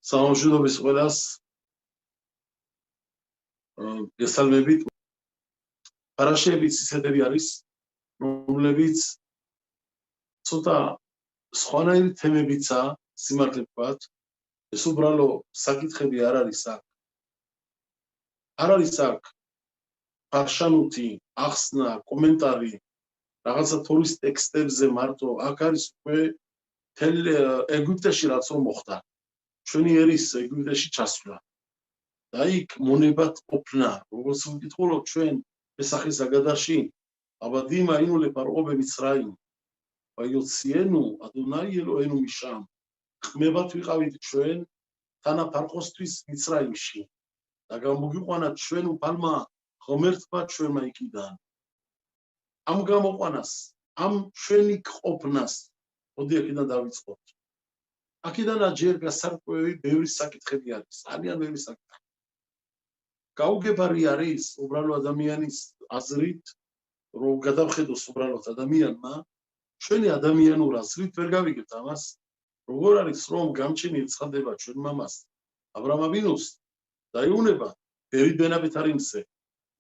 სამშვიდობის ყველას გესალმებით. პარაშიებიც ისეთები არის, რომლებიც ცოტა სხვანაირი თემებიცა სიმართლე ვთქვათ, ეს უბრალო საკითხები არ არის აქ. არ არის აქ პარშანუთი, ახსნა, კომენტარი, რაღაცა თორის ტექსტებზე მარტო, აქ არის უკვე თელ ეგვიპტეში რაც რომ მოხდა. ჩვენი ერის ეგვიპტეში ჩასვლა. და იქ მონებად ყოფნა, როგორც ვკითხულობ ჩვენ პესახის აგადაში, აბადიმა ინულე პარყობე მიცრაიმ, ვაიოციენუ ადონაი ელოენუ მიშამ. ხმებად ვიყავით ჩვენ თანა ფარყოსთვის მიცრაიმში. და გამოგიყვანათ ჩვენ უფალმა ღმერთმა ჩვენმა იქიდან. ამ გამოყვანას, ამ ჩვენი ყოფნას, მოდი აქედან დავიწყოთ. აქედანაც ჯერ გასარკვევი ბევრი საკითხები არის, ძალიან ბევრი საკითხი. გაუგებარი არის უბრალო ადამიანის აზრით, რომ გადავხედოს უბრალოდ ადამიანმა, ჩვენი ადამიანურ აზრით ვერ გავიგებთ ამას, როგორ არის რომ გამჩენი ეცხადება ჩვენ მამას აბრაამ ავინუს დაიუნება ბევრი ბენაბეთარიმზე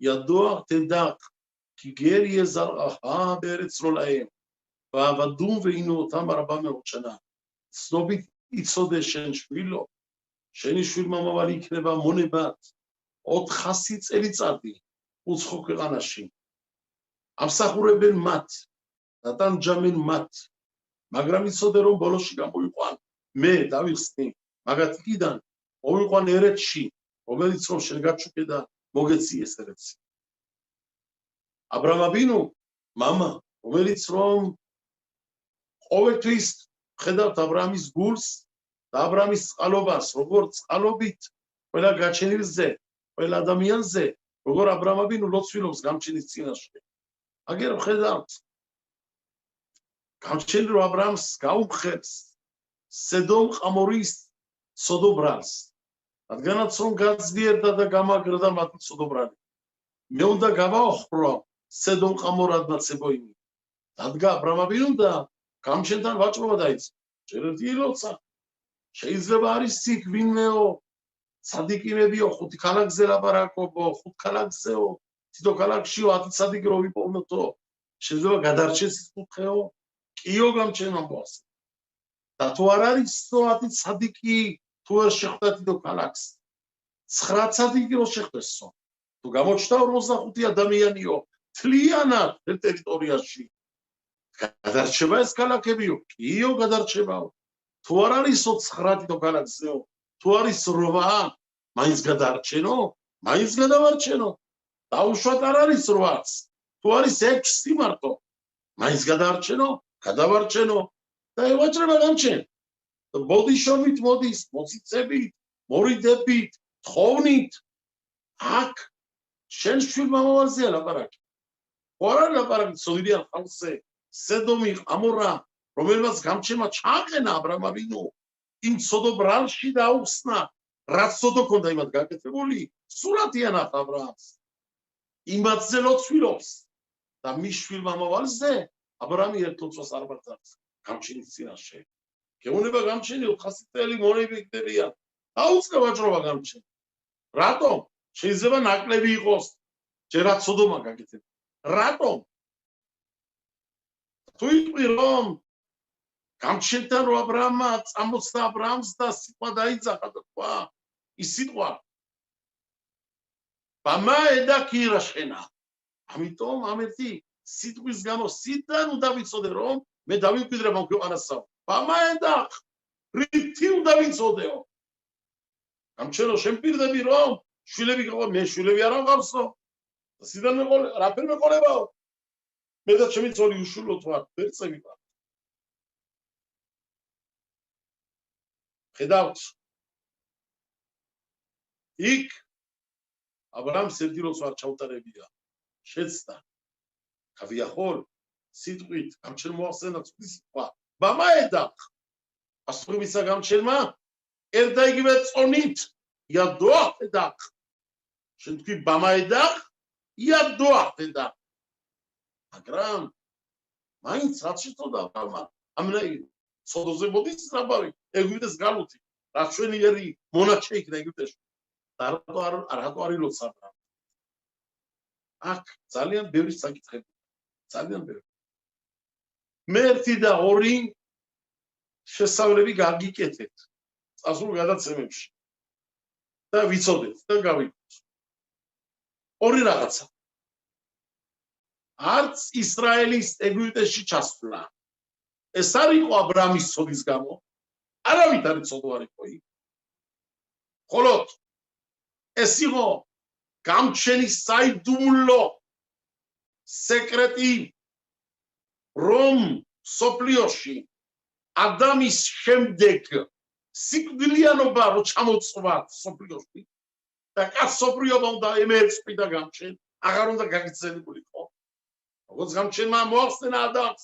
იადოა თედაკ კი გერიე ზალყა ბერეც როლაემ ვადუმ ვინო თამარაბამე ოჩანა ცნობით იცოდე შენ შვილო შენი შვილმამავალი იქნება მონებად 400 წელიწადი უცხო ქვეყანაში ამსახურებენ მათ დატანჯამენ მათ მაგრამ იცოდე რომ ბოლოში გამოიყვან მე დავიხსნი მაგათიდან მოვიყვან ერეთში რომელიც რომ შენ გაჩუქე და მოგეციეს ერეთში აბრაამ ავინუ მამა რომელიც რომ ყოველთვის ხედავთ აბრაამის გულს და აბრაამის წყალობას როგორც წყალობით ყველა გაჩენილზე ყველა ადამიანზე როგორ აბრაამ ავინუ ლოცვილობს გამჩენის წინაშე აგერ ხედავთ გამჩენილ რომ აბრაამს გაუმხებს სედომ ყამორის სოდობრალს რადგანაც რომ გაძლიერდა და გამაგრდა მათი სოდობრალი მე უნდა გავაოხრო სედომ ყამორად მაცებოინი დადგა აბრაამ ავინუ და გამჩენთან ვაჭრობა დაიწყო ერთ ილოცა შეიძლება არის იქ ვინმეო სადიკინებიო ხუთი ქალაქზე ლაპარაკობო ხუთ ქალაქზეო თითო ქალაქშიო 10 სადიკი რო ვიპოვნოთო შეიძლება გადარჩეს ხუთხეო კიო გამჩენამ ბოს და თუ არ არის 10 სადიკი თუ არ შეხვდა თითო ქალაქს 9 სადიკი რო შეხვდესო თუ გამოჩნდა 45 ადამიანიო თლიანად ერთ ტერიტორიაში გადარჩება ეს ქალაქებიო კიო გადარჩებაო თუ არ არის 9 თითო ქალაქზეო თუ არის 8 მაინც გადარჩენო მაინც გადავარჩენო დაუშვათ არ არის 8-ს თუ არის 6 მარტო მაინც გადარჩენო გადავარჩენო და ევაჭრება გამჩენ ბოდიშობით მოდის მოციცებით მორიდებით თხოვნით აქ შენ შვილმამავალზეა ლაპარაკი ხوار ლაპარაკი ცოდიან ხალხზე სედომი ყამორა რომელმაც გამჩენმა ჩააყენა აბრაამ ავინუ იმ სოდობრალში დაუხსნა რაც სოდო ქონდა იმათ გაკეთებული სურათიან აბრაამს იმათზე ლოცვილობს და მის შვილმამავალზე აბრაამი ერთ ლოცვას არ ბრძანს გამჩენის წინაშე გეუბნება გამჩენი 400 წელი მონებიდებიან დაუწყება ვაჭრობა გამჩენ რატომ შეიძლება ნაკლები იყოს ჯერაც სოდომა გაკეთებული რატომ თუ იყვი რომ გამჩენთან რო აბრაამმა წამოწდა აბრაამს და სიტყვა დაიძახა და თქვა ის სიტყვა ბამაედა კირაშენა ამიტომ ამ ერთი სიტყვის გამო სიდან უნდა ვიცოდე რომ მე დავიკვირდებ ამ ქვეყანასა ბამაედა რითი უნდა ვიცოდეო გამჩენო შენ პირდები რომ შვილები ყავა მე შვილები არ ამყავსო სიდან მეყოლე რაფერ მეყოლებაო მე და ჩემი ძოლი უშვილო თქვა ვერწევი ვარ ხედავთ იქ აბრაამს ერთი როს არ ჩაუტარებია შეცდა გავიახოლ სიტყვით გამჩენ მოახსენა სიტყვა ბამაედა ასწრებისა გამჩენმა ერთა იგივე წონით იადოადა შენ თქვი ბამაედა იადოადა მაგრამ მაინც რაც შეწოდა აბრაამმა ამნაირი სოდოზე მოდის ნაბავი ეგვიპტეს გალუთი რაც ჩვენიერი მონარქია იქნა ეგვიპტეში. რატო არ ილოცავ? აქ ძალიან ბევრი საკითხები, ძალიან ბევრი. მე 1 და 2 შესწავლები გაგიკეთეთ წასულ გადაცემებში და ვიცოდეთ და გავიგოთ. 2 რაღაცა. არც ისრაელის ეგვიპტეში ჩასვლა. ეს არ იყო აბრამის ცოდის გამო. არავით არ იცოდო არ იყო იქ. ხოლო ეს იყო გამჩენის საიდუმლო სეკრეტი რომ სოფლიოში ადამის შემდეგ სიკვდილიანობა რო ჩამოწვა სოფლიოში და კაცობრიობა უნდა ემერწყვი და გამჩენ, აღარ უნდა გაგრძელებულიყო. როგორც გამჩენმა მოახსენა ადამს,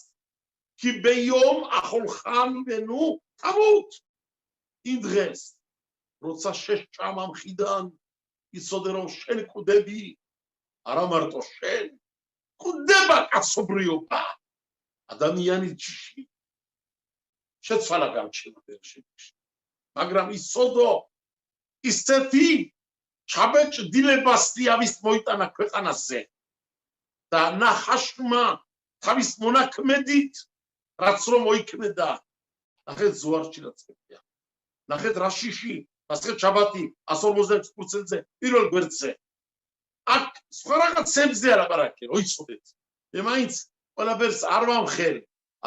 კი ბეიომ ახოლხან ვენუ თამოთ. იმ დღეს, როცა შეჭამა მხრიდან, იცოდე რომ შენ კვდები, არა მარტო შენ, კვდება კაცობრიობა. ადამიანის ჯიში შეცვალა გამჩენა ბერშებში. მაგრამ იცოდო ისეთი ჩაბეჭდილება სიავის მოიტანა ქვეყანაზე და ნახაშმა თავის მონაქმედით რაც რომ მოიქმედა ნახეთ ზუარჩილაწყებია ნახეთ რაშიში ნახეთ ჩაბათი 156%-ზე პირველ გვერდზე აქ სხვა რაღაცებზე არ აბარაკე რო იცოდეთ მე მაინც ყველაფერს არ ვამხერ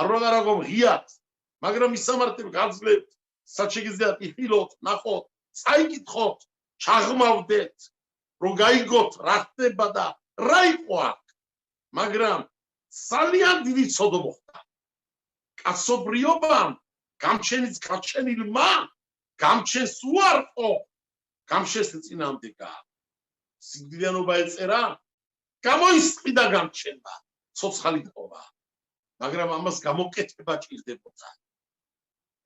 არ ვაგარაგობ ღიად მაგრამ ისამართლებ გაძლევთ საჩეგიზდათ იხილოთ ნახოთ წაიკითხოთ ჩაღმავდეთ რომ გაიგოთ რა ხდება და რა იყო აქ მაგრამ ძალიან დიდი ცოდო მოხდა კაცობრიობამ გამჩენის გაჩენილმა გამჩენს უარყო გამჩენს წინამდებდა სიკვდილიანობა ეწერა გამოისყიდა გამჩენმა ცოცხალი თქობა მაგრამ ამას გამოკეთება ჭირდებოდა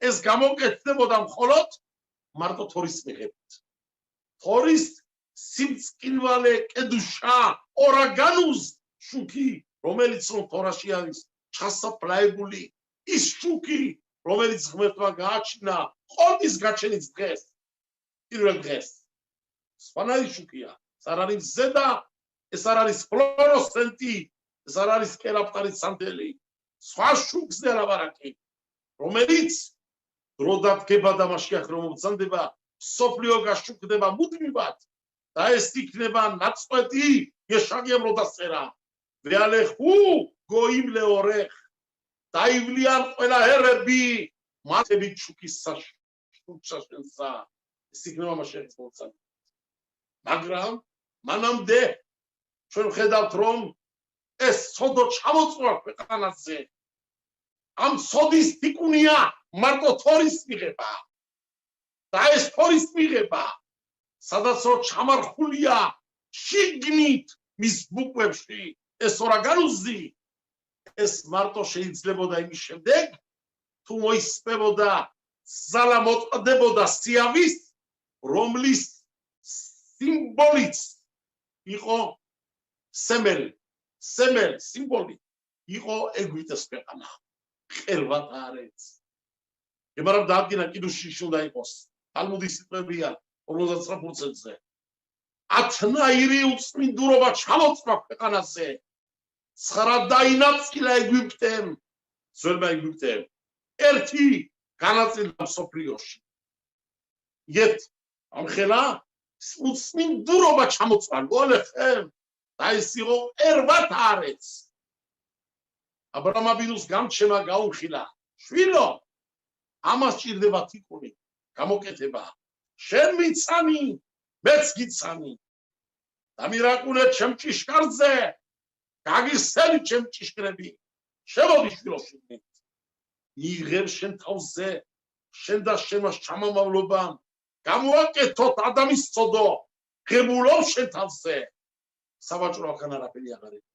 ეს გამოკეთდებოდა მხოლოდ მარტო თორის მიღებით თორის სიმწყინვალე კედუშა ორაგანუს შუქი რომელიც რომ თორაში არის ჩასაფლაებული ის შუქი რომელიც ღმერთმა გააჩინა ყოვლის გაჩენის დღეს პირველ დღეს სვანაი შუქია ეს არ არის ზედა ეს არ არის ფლოროსცენტი ეს არ არის კერაპტარის სანდელი სხვა შუქზე ალაბარაკი რომელიც დრო დადგება და მასიახ რომ მოგზანდება სოფლიო გაშუქდება მუდმივად და ეს იქნება ნაწყვეტი ეშაგემ რო დასერა ვეალეხუ გოიმ ლეორეხ დაივლიან ყველა ერები მათები შუქის შუქსაშენსა ეს იქნება მასიახ მოგზანდება მაგრამ მანამდე ჩვენ ხედავთ რომ ეს სოდო ჩამოწვა ქვეყანაზე ამ სოდის თიკუნია მარტო თორის მიღება და ეს თორის მიღება სადაც რომ ჩამარხულია შიგნით მის ბუკვებში ეს ორაგანუზი ეს მარტო შეიძლებოდა იმის შემდეგ თუ მოისპებოდა ზალა მოწყდებოდა სიავის რომლის სიმბოლიც იყო სემელი სიმბოლი იყო ეგვიპტეს ქვეყანა ყერვათ არեց მაგრამ დაადგინა კიდუში უნდა იყოს ტალმუდის სიტყვებია 59%-ზე ათნაირი უწმინდურობა ჩამოწვა ქვეყანაზე ცხრა დაინაწილა ეგვიპტემ ძველმა ეგვიპტემ ერთი განაწილდა სოფლიოში იეთ ამხელა უწმინდურობა ჩამოწვა გოლეხემ და ის იყო ერვათ არեց აბრამაბინუს გამჩემა გაუხილა შვილო ამას ჭირდება თიკუნი გამოკეთება შენ მიცანი მეც გიცანი და მირაკუნე ჩემ ჭიშკარზე გაგიხსენი ჩემ ჭიშკრები შემოდი შვილოში იღებ შენ თავზე შენ და შემას ჩამომავლობამ გამოაკეთოთ ადამის ცოდო ღებულობ შენ თავზე საბაჭრო ახან არაფერი აღარ იყო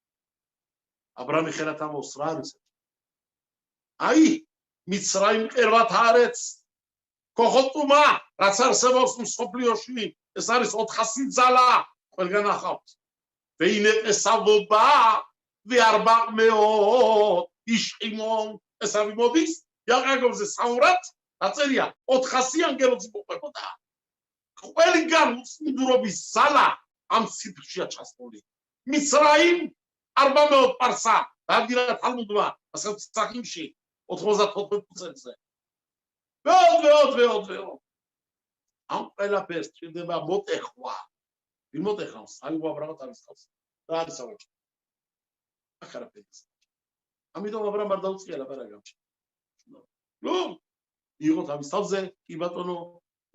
აბრამი ხერათამოს რა არის აი მიცრაიმ ყერვათ არեց ქოხოტუმა რაც არსებობს მსოფლიოში ეს არის 400 ძალა ყველგან ახავთ ვეინეტესავობა ვეარბაღმეო იშყიმონ ეს არის მოდის იაკაკოვზე საურად დაწერია 400 ანგელოც მოყვებოდა. ყველგან უცნურობის ზალა ამ ციფრშია ჩასული. მისრაიმ 400 პარსა დაგირა თალმუდმა ასეთ საქმეში 94 წელზე. ვეოდ ამ ყველაფერს ჭირდება მოტეხვა. ვინ მოტეხავს? აი უაბრამად არის ხავს. და არის ავაჭი. ახარაფერს. ამიტომ აბრამ არ დაუწყია ლაპარაკი. ნუ იღოთ ამის თავზე, კი ბატონო,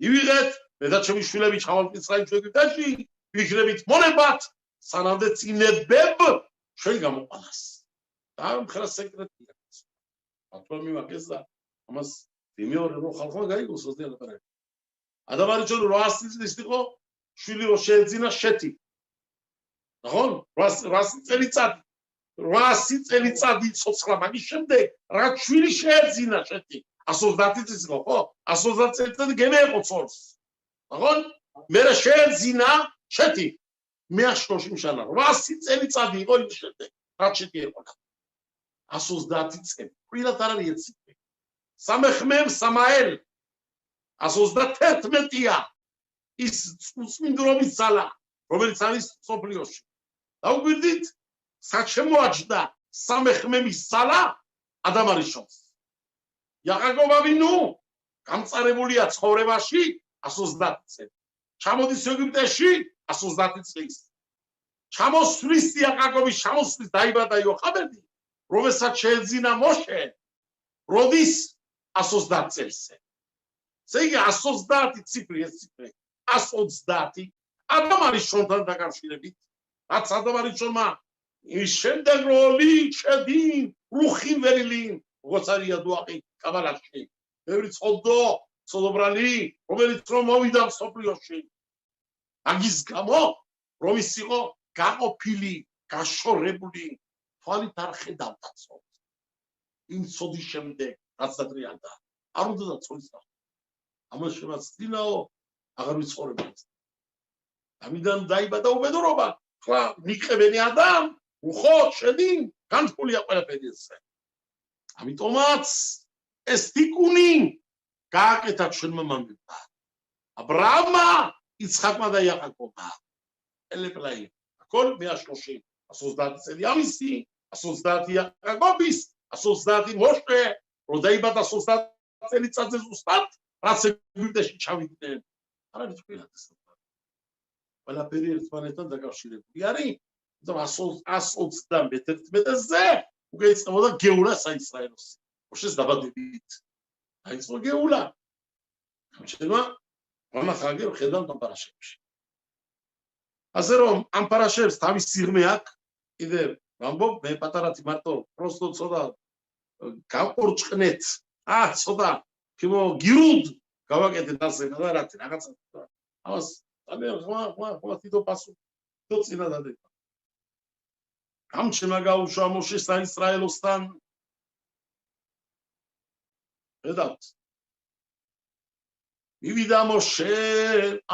ივიღეთ, მე და ჩემი შვილები ჩავალთ ისრაელის ეგვიპტეში, ვიქნებით მონებად, სანამდე წინებებ შენ გამოყვანას. და მხარა სეკრეტია. ბატონო მიმაკეს და ამას მეორე რო ხალხმა გაიგოს ოზდიან ლაპარაკი. ადამიანი ჩვენ 800 წლის იყო, შვილი რო შეეძინა შეთი. ნახონ? 800 წელიწადი. 800 წელიწადი ცოცხლა მაგის შემდეგ რა შვილი შეეძინა შეთი. 130 წლის იყო, ხო? 130 წელიწადი გემეყო ცოლს. ნახონ? მე რა შეეძინა შეთი. მე აშკოში მშანა 800 წელიწადი იყო იმ შემდეგ. რა შეთი იყო? 130 წელი. პირად არ არის ეცი. სამეხმემ სამაელ 131-ია ის წმინდრობის ძალა, რომელიც არის სოფლიოში. დაუგვირდით, საჩემოაჯდა სამეხმემის ძალა ადამ არიშონს. იაკობ ავინუ გამწარებულია ცხოვრებაში 130 წელი. ჩამოდის ეგვიპტეში 130 წლის. ჩამოსვლის იაკობის ჩამოსვლის დაიბადა იოხაბედი, რომელსაც შეეძინა მოშე, როდის 130 წელზე. ზეგი 130 ციფრი ეს ციფრი 130 ადამ არიშონთან დაკავშირებით. რაც ადამ არიშონმა ის შემდეგ როლი შედინ რუხინ ვერილინ როგორც არის ადუაყი კაბალაში. ბევრი ცოდობრალი რომელიც რომ მოვიდა სოფლიოში. მაგის გამო რომ ის იყო გაყოფილი, გაშორებული, თვალით არ ხედავდა ცოდს. იმ ცოდის შემდეგ რაც დატრიანდა. არ უნდა ცოდის და ამას შემაცდინაო აღარ ვიცხოვრებთ. ამიდან დაიბადა უბედურობა. ხლა მიყებენი ადამ, უხოთ შედინ, განთქმულია ყველაფერი ესე. ამიტომაც ეს თიკუნი გააკეთა ჩვენმა მამებმა. აბრაამმა, იცხაკმა და იაკობმა. ელეპლაი. აქოლ მეაშკოში 130 წელი ამისი, 130 იაკობის, 130 მოშე, რომ დაიბადა 130 წელიწადზე ზუსტად, რაც ეგვიპტეში ჩავიდნენ. არ არის ყველაფერს. ყველაფერი ერთმანეთთან დაკავშირებული არის. და 131-ზე უკვე იწყებოდა გეულა საისრაელოს. მოშეს დაბადებით. დაიწყო გეულა. ამჩენა მონახაგე ხედავთ ამ პარაშებში. ასე რომ ამ პარაშებს თავის სიღრმე აქვს. კიდევ ვამბობ, მე პატარათი მარტო პროსტო ცოტა გავყურჭყნეთ. ცოტა ქიმო გირუდ გავაკეთეთ ასე და რაღაცა. ამას ამე თვითო პასუხი თვითო წინა დადება. გამჩენა გაუშვა მოშე საისრაელოსთან. ხედავთ. მივიდა მოშე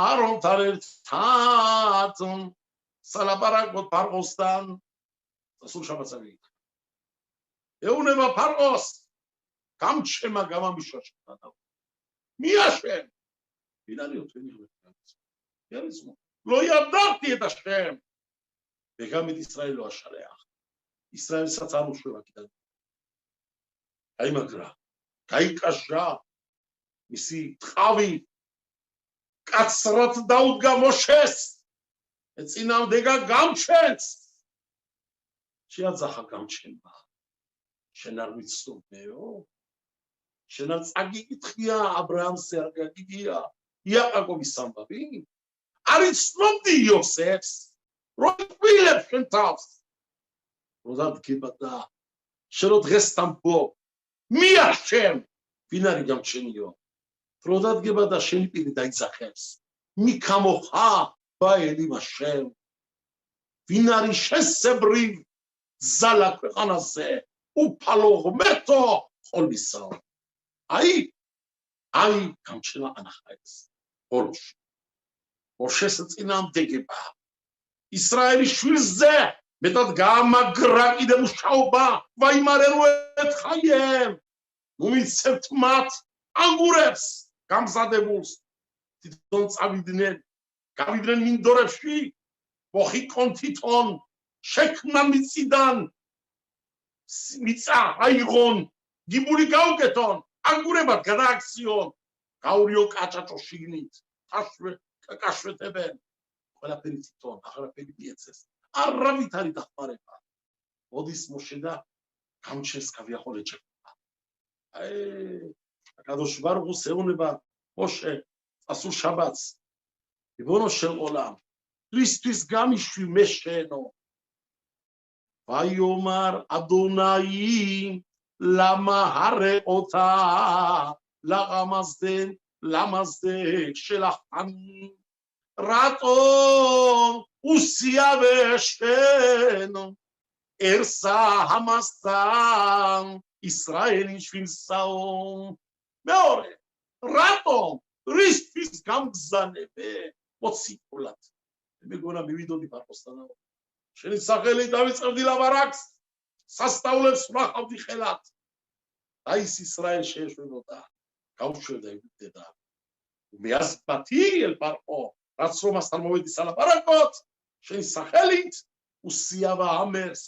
არონთან ერთად სალაპარაკოთ ფარყოსთან. სულ შაბათსავი. ეუნება ფარყოს. გამჩემა გამამიშვა შედა. მიაშენ. ვინარიო თქვენი ხმები. იარისმო. לא ידעתי את השם. וגם את ישראל לא אשלח. ישראל סצנו שווה כדאי. היי מגרה. היי קשה. מיסי תחווי. קצרת דאוד גם מושס. אצינם דגה גם צ'ץ. שיד זכה גם צ'נבה. שנר מצטוב מאו. שנר צגי התחייה. אברהם סרגה גיגיה. יעקב מסמבבים. אריצנודי יוספס. רוטבילב שנטפס. רודד כבדה. שלא תרסתם פה. מי השם? וינרי גם שניו. רודד כבדה שני פילידי זכס. מי כמוך בא אלים השם. וינרי שסבריב. זלק וחנזה. ופלוג מתו. כל מסר. აი გამჩენა ანახაეს ბოლოს მოშეს წინამ დეგება ისრაელის შვილზე მეტად გამაგრა კიდე მუშაობა ვაიმარე რო ეთხაიემ მომიცემთ მათ ანგურებს გამზადებულს თვითონ წავიდნენ გავიდნენ მინდორებში მოხიკონ თვითონ შექმნა მიწიდან მიწა აიღონ გიბური გაუკეთონ ანგურებად გადააქციონ გაურიო კაჭაჭო შიგნით კაკაშვეთებენ ყველაფერი თვითონ აღარაფერი მიეცეს არავით არის დახმარება მოდის მოშე და გამჩეს გავიახოლე ჩეკა კადოშ ბარღუს ეუნება მოშე ასულ შაბათს იბონო შეყოლა ქრისტის გამიშვი მე შენო ვაიომარ ადონაი ლამა ჰარეყოთა ლამაზდე შელახანი რატომ უსიავე შენო ერსა ჰამასთან ისრაელის შვილსაო მეორე რატომ რისთვის გამგზავნებე მოციქულად მეგონა მივიდოდი პარკოსთანავ შენი სახელი დავიწყებდი ლაბარაკს სასწაულებს ვნახავდი ხელად და ის ისრაელ შეეშვებოდა გავუშვებდა ეგვიპტე და მეასპათი ელპარყო რაც რომასთან მოვედი სალაპარაკოთ შენი სახელით უსიავა ამერს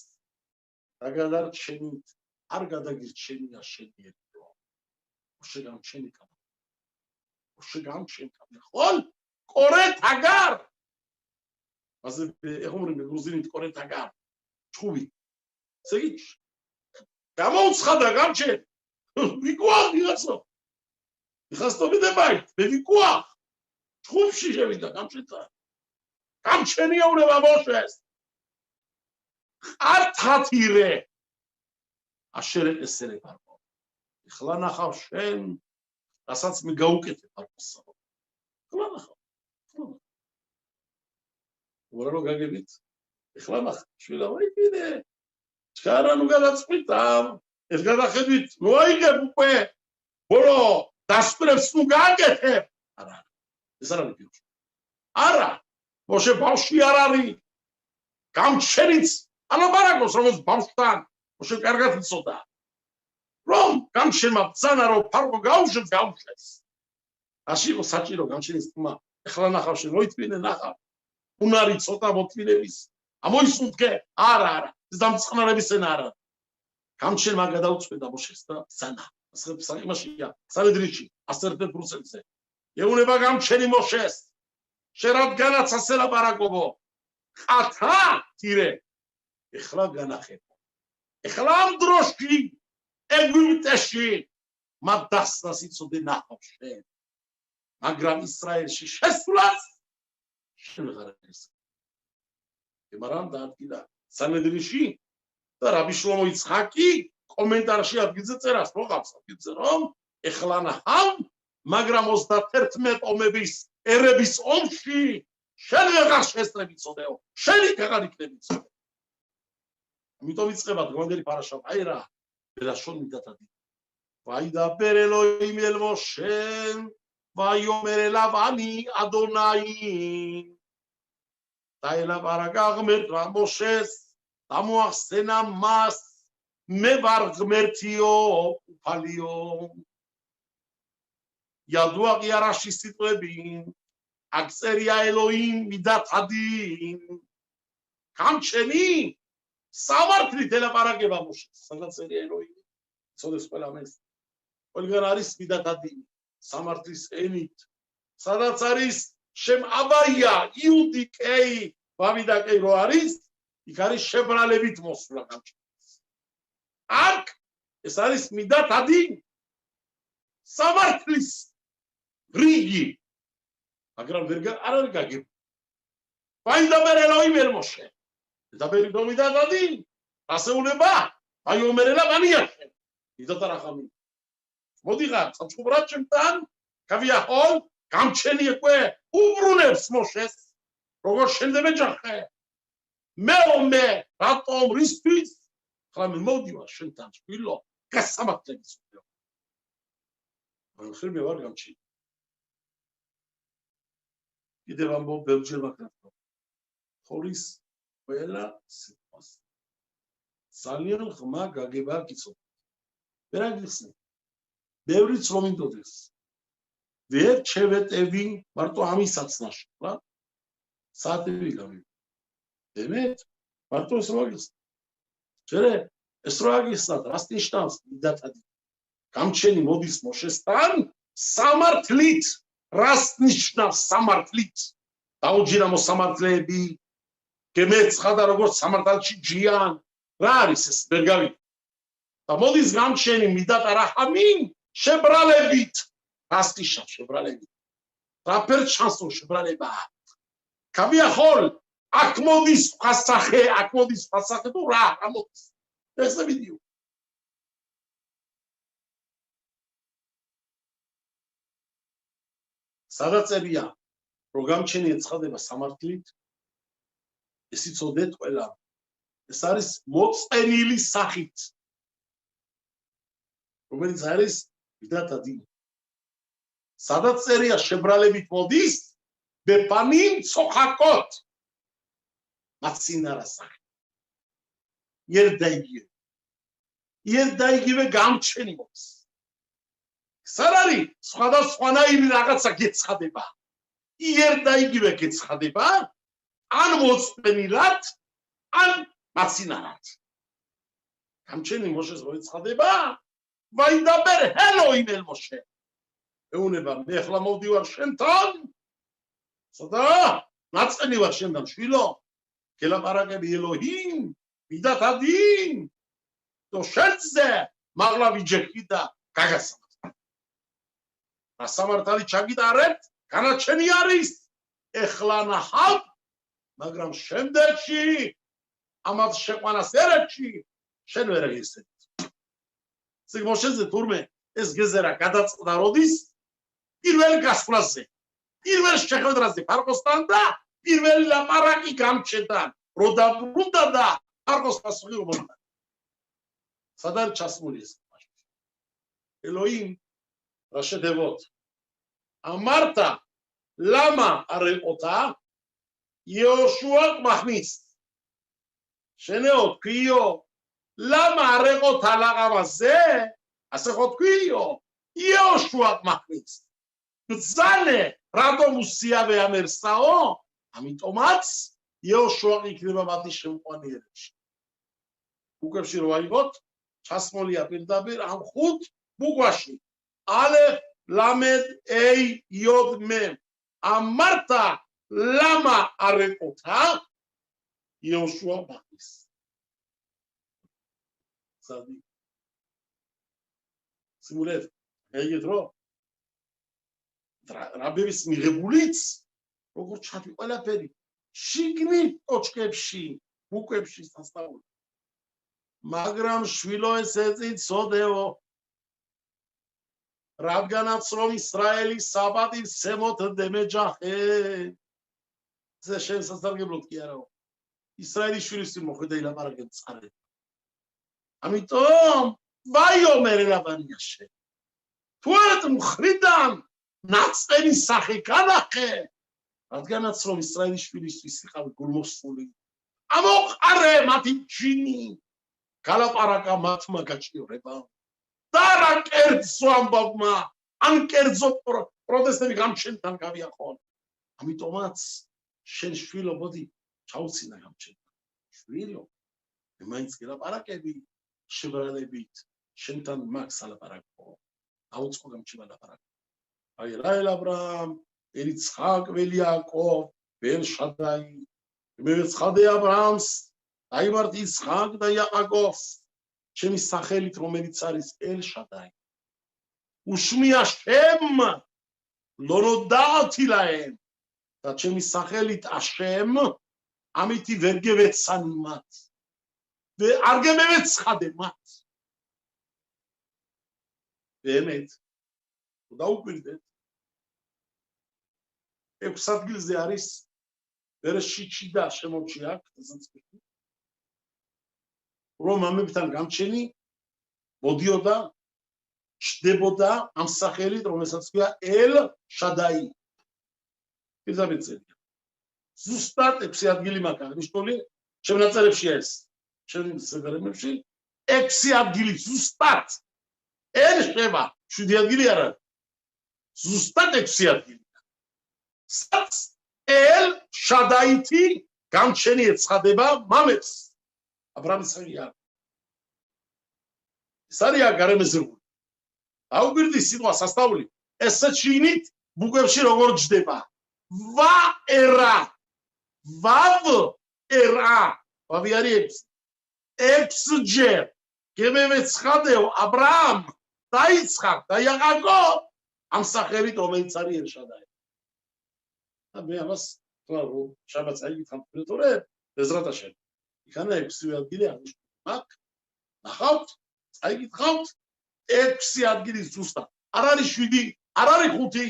და გადარჩენით არ გადაგირჩენია შენი ერთო შეგამჩენი ხol კორეთ აგარ ასე ეხომრები გრუზინით კორეთ აგარ ჩხუბი ზეგი გამოუცხადა გამჩენ ვიკუახ ვიღაცო იხასტობიდებაი მე ვიკუახ ჩხუბში შევიდა გამჩენთან გამჩენია უნება მოშეს ართათირე აშერე ესერე პარკო ეხლა ნახავ შენ რასაც მე გაუკეთე პარკოსა ეხლა ნახავ უბრალოდ გაგებით ეხლა ნახავ შვილა ვაიფიდე ჩქარა ნუ გადაწყვიტა ეს გადახედვით ნუ აიღებ უკვე ბოლო დასწრებს ნუ გააკეთებ არა ეს არ არის პირში არა მოშე ბავშვი არ არის გამჩენიც ალაბარაკოს რომელიც ბავშვთან მოშე კარგად იცოდა რომ გამჩენმა ბრძანა რომ ფარგო გაუშვებს გაუშვეს ასე იყო საჭირო გამჩენის თქმა ეხლა ნახავ შენ მოიწვინე ნახავ უნარი ცოტა მოთმინების ამოისუნთქე არა ეს დამწყნარების ენა არა გამჩენმა გადაუწყვეტა მოშეს და ბრძანა ასე საიმაშია სანედრიში 101%-ზე ეუნება გამჩენი მოშეს შერადგანაც ასე ლაპარაკობო ხათა თირე ეხლა განახებო ეხლა ამ დროში ეგვიპტეში მადასნას იცოდე ნახავ შენ მაგრამ ისრაელში შესვლას შენ ვეღარ ეს მაგრამ დაადგინა სანედრიში და რაბი შლომო იცხაკი კომენტარში ადგილზე წერას მოყავს ადგილზე რომ ეხლა ნახავ მაგრამ 31 ომების ერების ომში შენ ვეღარ შესწრებიცოდეო შენი ვეღარ იქნებიცოდე ამიტომ იწყება დღევანდელი პარაშა აი რა ბერაშონ მიდათადი ვაიდა პერელოიმ ელმოშენ ვაიომერ ლავანი ადონაი დაელაპარაკა ღმერთმა მოშეს დამოახსენა მას მე ვარ ღმერთიო უფალიო იადუა ყიარაში სიტყვები აქწერია ელოიმ მიდათადი გამჩენი სამართლით ელაპარაკება მოშეს საგანწერია ელოიმი ცოდეს ყველა მეს ყველგან არის მიდათადი სამართლის ენით სადაც არის შემ აბაია იუდი კეი ვავიდა კეი რო არის იქ არის შებრალებით მოსვლა გამჩენს აქ ეს არის მიდათადი სამართლის რიგი მაგრამ ვერ არ არის გაგებ ვაიდა პერელოიმ ელმოშე და ბერი დომიდათადი ასეულება ვაიომერელა ვანიაშე იდოთა რახამი მოდიღარ საწყუბრად ჩემთან გავიახოლ გამჩენი ეკვე უბრუნებს მოშეს როგორ შენდებე ჯახე მე რატომ რისთვის ხლა მე მოვდივარ შენთან შვილო გასამართლების უნდა ხერ მე ვარ გამჩენი კიდევ ამბობ ბელჯერ ვაკრატო ხორის ყველა სიტყვას ძალიან ღმა გაგება გიცნობ ვერ აგიხსნი ბევრიც რომ მინდოდეს ვერ შევეტევი მარტო ამისაც ნაშრა საათები გამი ემეთ მარტო ეს რო აგიხსნა ჯერე ეს რო აგიხსნა რას ნიშნავს მიდათადი გამჩენი მოდის მოშესთან სამართლით რას ნიშნავს სამართლით დაუჯირა მოსამართლეები გემეცხადა როგორც სამართალში ჯიან რა არის ეს ვერ გავიგე და მოდის გამჩენი მიდატა რაჰამინ შებრალებით რას ნიშნავს შებრალებით რაფერ ჩანს რომ შებრალება კავიახოლ აქ მოდის ფასახე აქ მოდის ფასახე თუ რა ამოდის ეს ვიდეო სადაწერია რომ გამჩენი ეცხადება სამართლით ეს იცოდეთ ყველა ეს არის მოწყენილი სახით რომელიც არის მიდათადი სადაწერია შებრალებით მოდის ბეპანიმ ცოხაკოთ მაცინარა სახით ერდაიგივე გამჩენი მოდის სარარი სხვადასხვანაირი რაღაცა გეცხადება ერდაიგივე გეცხადება ან მოწყენილად ან მაცინარად გამჩენი მოშეს რო ეცხადება ვაიდაბერ ჰელოიმ ელმოშე ეუნება მე ახლა მოვდივარ შენთან სოდა ნაწყენი ვარ შენთან შვილო გელაპარაკები ელოჰიმ მიდათადინ то შენზე მაღლა ვიჯექი და გაგასამართლე სამართალი ჩაგიტარებთ განაჩენი არის ეხლა ნახავ მაგრამ შემდეგში ამას შეყვანას ერეთში შენ ვერ ეგისეთ სიგმოშეზე თურმე ეს გეზერა გადაწყდა როდის პირველ გასვლაზე პირველ შეხვედრაზე ფარკოსთან და პირველი ლაპარაკი გამჩენდა რო დაბრუნდა და ფარკოს პასუხი მომდა სადარ ჩასმული ეს ელოიმ რა შედებოთ ამარტა ლამა არეყოთა იოშუა მახნის შენეო თქვიო ლამა არეყოთა ლაღამაზე ასე ხო თქვიო იოშუა მახნის ბძალე რადომ უსიავე ამერსაო ამიტომაც იოშუა იქნება მათი შემყვანიერებში უკებში რო აიღოთ ჩასმულია პირდაპირ ამ ხუთ ბუგვაში ალეფ ლამედ ეი იოდ მემ ამარტა ლამა არეკოთა იოშუა მახნის სადი სიმულეთ ეგეთ რო რაბების მიღებულიც როგორ ჩადი ყველაფერი შიგნით ტოჩკებში ბუკვებში სასწაული მაგრამ შვილო ეს ეწიწოდეო რადგანაც რომ ისრაელის საბადი სემოთ დემეჯახე זה שם ססרגבלות כי הראו. ישראלי שვილיסטים מוכדי לפרקם צערת. אמיתום, ויאמר אליו אני השם. תוארת מוחרידם, נצרני שחקה לכם. רדגן עצרום, ישראלי שביליסטי, סליחה, בגולמוס פולי. עמוק ערם, עתיד ג'יני. קלפ ערקה מתמה ג'י רבם. דרק ארצו אמבגמה. אנקרצו פרוטסטמי גם שנתן קווי יכול. אמיתומץ. შენ შვილო მოდი ჩაუცინა გამჩენ შვილო მაინც გელაპარაკები შებრალებით შენთან მაგ სალაპარაკო აუწყო გამჩება ლაპარაკო აი რაელ აბრაამ ერიცხაკ ველიაკო ბელ შადაი მე ცხადე აბრაამს დაიმართ ისხაკ და იაკობს ჩემი სახელით რომელიც არის ელ შადაი უშმია შემ ლოროდაათი ლაემ და ჩემი სახელით აშემ ამითი ვერ გევეცანი მათ არ გემეცხადე მათ ემეთ დაუკვირდეთ 6 ადგილზე არის ვერშიჩი და შემოჩი აქ დასაწყისი რომ ამებთან გამჩენი მოდიოდა ჩდებოდა ამ სახელით რომელსაც ქვია ელ შადაი იზაბეცელია. ზუსტად 6 ადგილი მაქვს აღნიშნული, ჩემ ნაწერებში ეს. ჩემ სეგრემებში 6 ადგილი ზუსტად. ელ შევა 7 ადგილი არ არის. ზუსტად 6 ადგილი. სადაც ელ შადაითი გამჩენი ეცხადება მამებს. აბრაამის ხელი არ. ეს არის გარემეზრული. აუგვირდი სიტყვა სასწაული. ესე ჩინით ბუგებში როგორ ჯდება. ვა ერა. ვავ ერა. ვავი არის 6 ჯერ. გემემეცხადეო აბრაამ და იცხაკ და იაკობ ამ სახელით რომელიც არის ელშადაი. და მე ამას თვალო შაბათს აიგითამ თორე ბეზრატაშენ. იქანა 6 ადგილი აღნიშნული. მაგ ნახავთ, აიგითხავთ 6 ადგილი ზუსტად. არ არის 7, არ არის 5,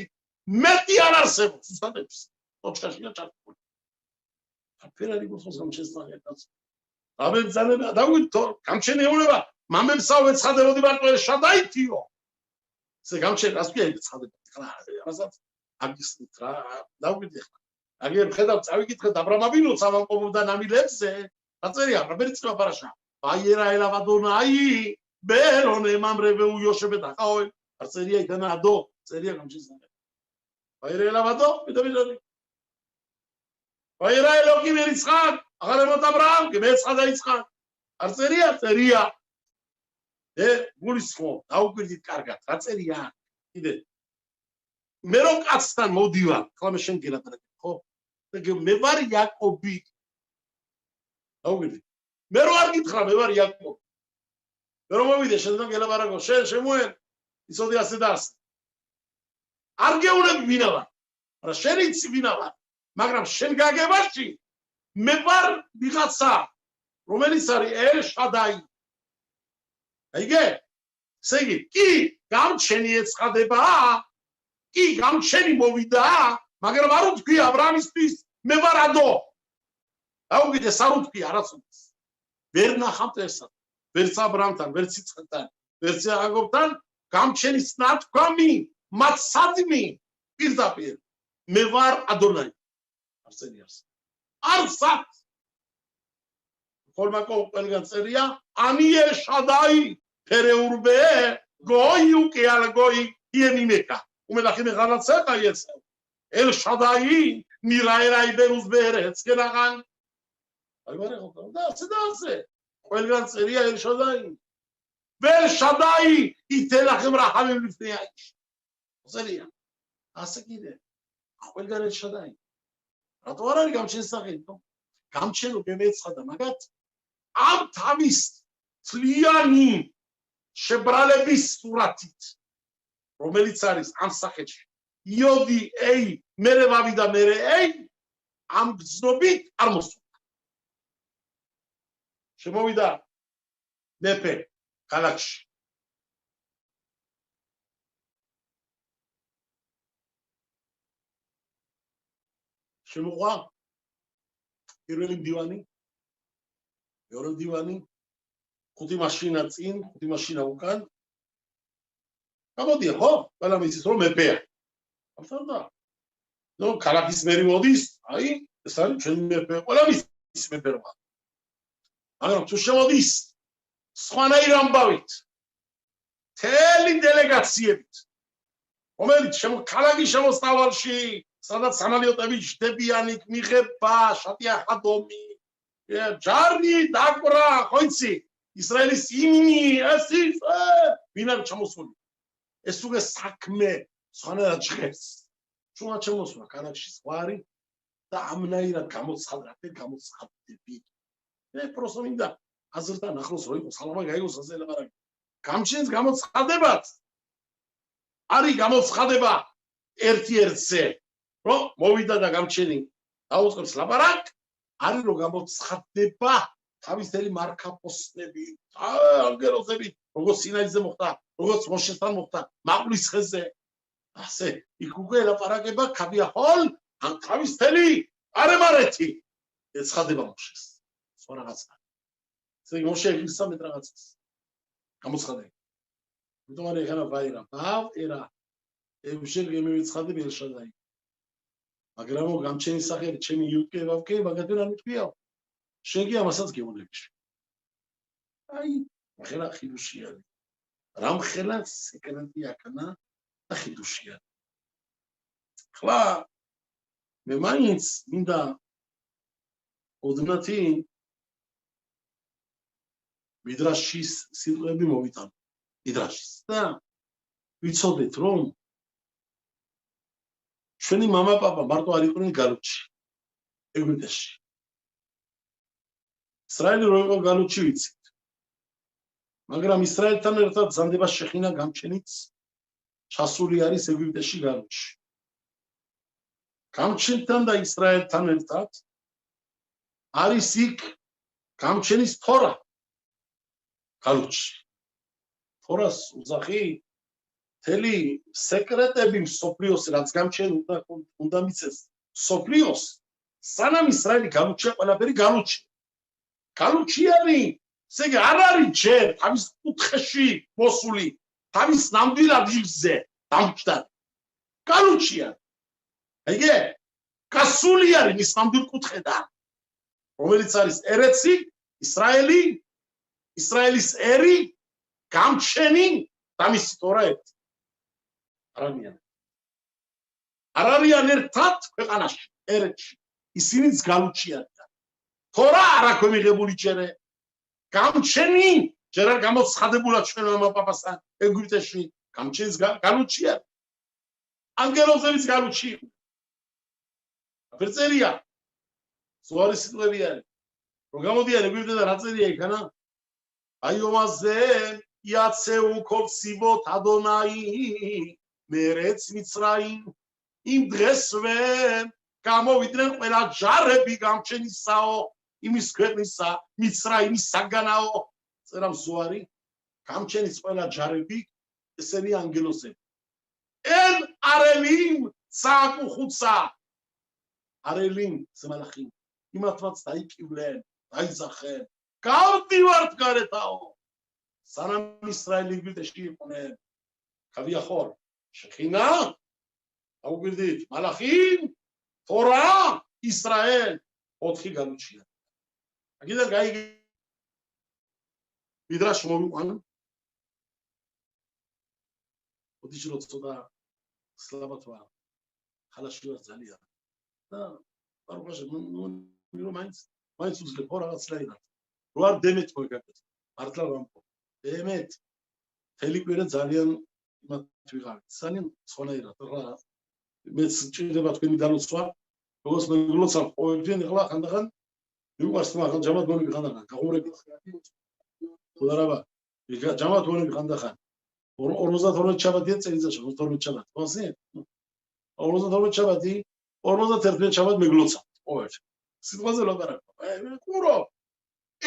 მეტი არ არსებობს ზუსტად 6. ოჩქაშია ჩართული. აფერარი გულხოს გამჩენს. ამებზანება დაგვიტო გამჩენეულება მამებსავ ეცხადებოდი მარტო შადაითიო. ესე გამჩენ რას ქვია ეცხადება. ხა რასაც აგისით რა დაგვიტი ხა. აგერ ხედავ წავიკითხეთ აბრამაბინოც ამამყოფობდა ნამილებზე. აწერია რაბერიცკა პარაშა. აიერა ელავადონაი ბერონე მამრევე უიოშებე დაყავე. აწერია იქანა ადო წერია გამჩენს. აიერა ელავადო მიდაბიდები. აიერა ელოკი მერიცხან აღარემოთ აბრაამ გემეცხადა იცხან. არ წერია წერია. გულისხმობ დაუკვირდით კარგად რა წერია. კიდე მე რომ კაცთან მოდივარ, ხლა მე შენ გელაპარაკე, ხო? მე ვარ იაკობი. დაუკვირდით. მე რო არ გითხრა მე ვარ იაკობი. მე რომ მოვიდე შენთან გელაპარაკო, შენ შემოერ იცოდი ასე და ასე. არ გეუბნები ვინა ვარ. არა შენ იცი ვინა ვარ. მაგრამ შენ გაგებაში მე ვარ ვიღაცა რომელიც არის ელ-შადაი. აიგე? ესე იგი, კი გამჩენი ეცხადება, კი გამჩენი მოვიდა, მაგრამ არ უთქვი აბრაამისთვის მე ვარ ადო. აუგიდე არ უთქვი არასოდეს. ვერ ნახავთ ესა. ვერც აბრაამთან, ვერც იცხაკთან, ვერც იაკობთან გამჩენის ნათქვამი, მათსადმი პირდაპირ მე ვარ ადონაი. არცენიარს. არსად ხოლმაკო ყველგან წერია ანიე შადაი ფერეურბე გოი უკეალ გოი იემიმეკა უმედახი მე ღალაცაკა ეს ელ შადაი მირაერაი ბერუს ბერეც გენაღან აი ვარე ხო და ასე ყველგან წერია ელ შადაი վել შადაი ითელახემ რაჰამი ლიფნეაი წერია ასე კიდე ყველგან ელ შადაი რატო არ არის გამჩენის სახელი გამჩენო გემეცხადა მაგათ ამ თავის თლიანი შებრალების სურათით რომელიც არის ამ სახელში იოდი ეი მერე ვავი და მერე ეი ამ გზნობით არ მოსულა შემოვიდა მეფე ქალაქში შემოყვა პირველი მდივანი მეორე მდივანი ხუთი მაშინა წინ ხუთი მაშინა უკან გამოდია ხო ყველა მიცის რომ მეფეა აბსოლუტა ნუ ქალაქის მერი მოდის აი ეს არის ჩვენი მეფე ყველა მიცის მეფე რა მაგრამ თუ შემოდის სხვანაირ ამბავით თელი დელეგაციებით რომელიც ქალაქის შემოსავალში სადაც სამალიოტები ჯდებიანი მიღება შატია ხადომი ჯარი დაკვრა ხო იცი ისრაელის იმნი ეს ის ვინ არის ჩამოსული ეს უკვე საქმე სხვანაირად ჟღერს შუა ჩამოსვლა ქალაქში ზღვარი და ამნაირად გამოცხადდები მე პროსო მინდა აზრთან ახლოს რო იყოს ხალხმა გაიგოს ასე ლაპარაკი გამჩენს გამოცხადებაც არის გამოცხადება ერთ-ერთზე რომ მოვიდა და გამჩენი დაუწყებს ლაპარაკ არის რომ გამოცხადდება თავისელი მარკაპოსტები ანგელოზები როგორც სინაიზე მოხდა როგორც მოშესთან მოხდა მაყulis ხეზე ასე იქ უკვე ლაპარაკება ქაბიაჰოლ ან თავისელი არემარეთი ეცხადება მოშეს სხვა რაღაცა ესე მოშე ისა მეტ რაღაცას გამოცხადება იმიტომ არის ხანა ვაირა ბავ ერა ევშენ გემეცხადები ელშადაი მაგრამ გამჩენის სახელი ჩემი იუტკე ვავკე მაგათი რა მithქვია შენ კი ამასაც გეუბნები აი ახლა ხილუში არის რამხელა სეკრეტი აქნა და ხიდუშია. ხლა მე მაინც მინდა ოდნათი მიდრაშის სიტყვები მოვიტანო. მიდრაშის და ვიცოდეთ რომ ჩვენი мама პაპა მარტო არ იყვნენ გალუჩი ეგვიპტეში. ისრაელი რო იყო გალუჩი ვიცით. მაგრამ ისრაელთან ერთად ზანდება შეხინა გამჩენიც ჩასული არის ეგვიპტეში გალუჩი. გამჩენთან და ისრაელთან ერთად არის იქ გამჩენის თორა გალუჩი. თორას უძახი თელი სეკრეტები მსოფლიოს რაც გამჩენ უნდა მიცეს მსოფლიოს სანამ ისრაელი გალუჩია ყველაფერი გალუჩი. გალუჩი არის ესე იგი არ არის ჯერ თავის კუთხეში მოსული თავის ნამდვილად იგზე დამჭდარი. გალუჩია. აიგე? გასული არის მის ნამდვილ კუთხედან. რომელიც არის ერეცი, ისრაელი, ისრაელის ერი, გამჩენი და მისი თორა ერთი. არ არიან ერთად ქვეყანაში, ერეთში. ისინიც გალუჩი არიან. თორა არ აქვს მიღებული ჯერ გამჩენი, ჯერ არ გამოცხადებულა ჩვენ მამა პაპასთან ეგვიპტეში, გამჩენის გალუჩი არის. ანგელოზებიც გალუჩი იყვნენ. აფერწერია. ზღვარი სიტყვები არის. რომ გამოდიან ეგვიპტედან რა წერია იქანა? აიომაზე იაცეუ ქოფსიბოთ ადონაი მერეც მიცრაიმ იმ დღესვე გამოვიდნენ ყველა ჯარები გამჩენისაო იმის ქვეყნისა მიცრაიმის საგანაო წერავს ზოარი გამჩენის ყველა ჯარები ესენი ანგელოზები ენ არელიმ სააკუხუცა არელიმ ზმალახი იმათაც დაიკივლენ დაიძახენ გავდივართ გარეთაო სანამ ისრაელი ეგვიპტეში იყვნენ ქავიახორ შეხინა აუგვირდით მალახი თორა ისრაელ 4 გალუჩია აქედან გაიგე მიდრაში მოვიყვანო ოდიშ რო ცოტა სლაბათვა ხალაში ვარ ძალიან და პარუხაში ნუ მაინც უძლებ რაღაც რაიმად რო არ დემეთ მოგაკეთე მართლა ვამბობ დემეთ თელი კვირა ძალიან იმათ ვიღავით ძალიან ცხოვნაირად რა მეც ჭირდება თქვენი დალოცვა როგორც მეგლოცავ ყოველდღე ახლა ხანდახან მიყვარს მაგრამ ჯამად გონები ხანდახან გაღურებით ხუდარაბა ჯამად გონები ხანდახან 52 შაბათია წელიწადში 52 შაბათი ხოსი 52 შაბათი 51 შაბათ მეგლოცავ ყოველდღე სიტყვაზე ლაპარაკობ ყურო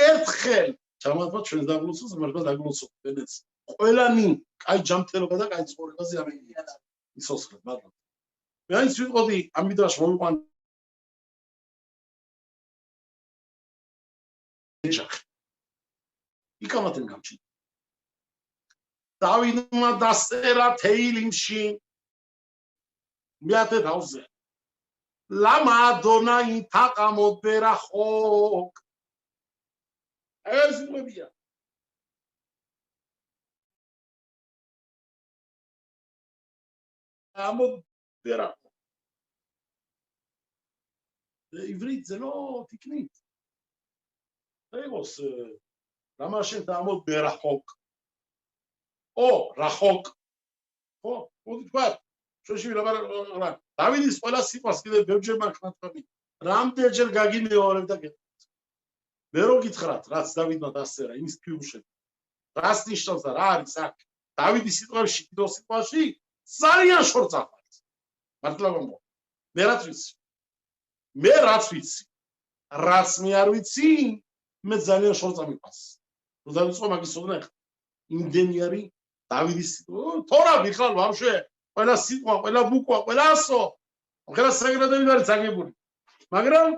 ერთხელ ჯამადმა ჩვენ დაგლოცოს მართლა დაგლოცო ბედეც ყველანი კაი ჯამთელობა და კაი ცხოვრებაზე ამიგია ისოსხლეთ მაგრამ მე ის ვიტყოდი ამ მიდრაში მოვიყვან იკამათენ გამჩი დავიდმა დასწერა თეილიმში მიათე თავზე ლამა დონაი თაყამოდერა ხოკ ეს მებია ამოდერა ivrit זה לא תקנית. רגוס, למה שתעמוד ברחוק? או רחוק. או, הוא תקבעת. שושבי לבר, דוד יספלה סיפס כדי בבג'ל מהקנת פמי. רמתל של גגים מאורם תקן. ורוג התחרט, רץ דוד נתעשרה, אם הספירו שלי. רץ נשתל זרה, ריסק. דוד יסיתרם שיתו סיפה שלי, זריה שורצה פלץ. מרתלה במבוא. מרצוויץ. მე რაც ვიცი რაც მე არ ვიცი მე ძალიან შორწა მიყავს რომ დავიწყო მაგის ოდნა ხა იმდენი არის დავიდის თორა მიხალ ვამშე ყველა სიტყვა ყველა ბუკვა ყველა ასო ყველა საგრადები არის ძაგებული მაგრამ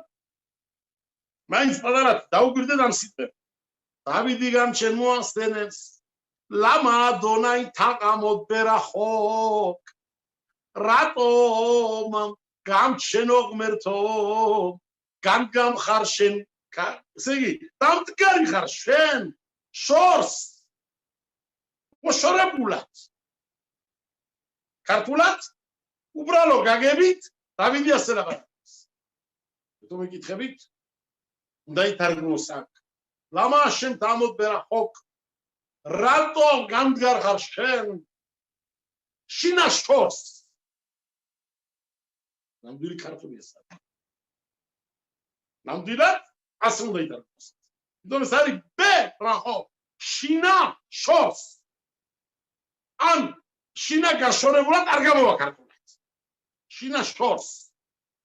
მაინც პატარად დაუგვირდეთ ამ სიტყვებს დავიდი გამჩენ მოასწენებს ლამა დონაი თაყამოდ ბერახოკ რატომ გამჩენო ღმერთო გამგამ ხარ შენ ესე იგი დამდგარი ხარ შენ შორს მოშორებულად ქართულად უბრალო გაგებით დავიდი ასე ლაპარაკობს თუ მეკითხებით უნდა ითარგმნოს აქ ლამა შენ დამოდბერა ხოკ რატო გამდგარ ხარ შენ შინაშორს ნამდვილი ქართული ესაა ნამდვილად ასე უნდა ითარგმნოს იმიტომ ეს არის ბ რახო შინაშორს ან შინა გაშორებულად არ გამოვა ქართულად შინაშორს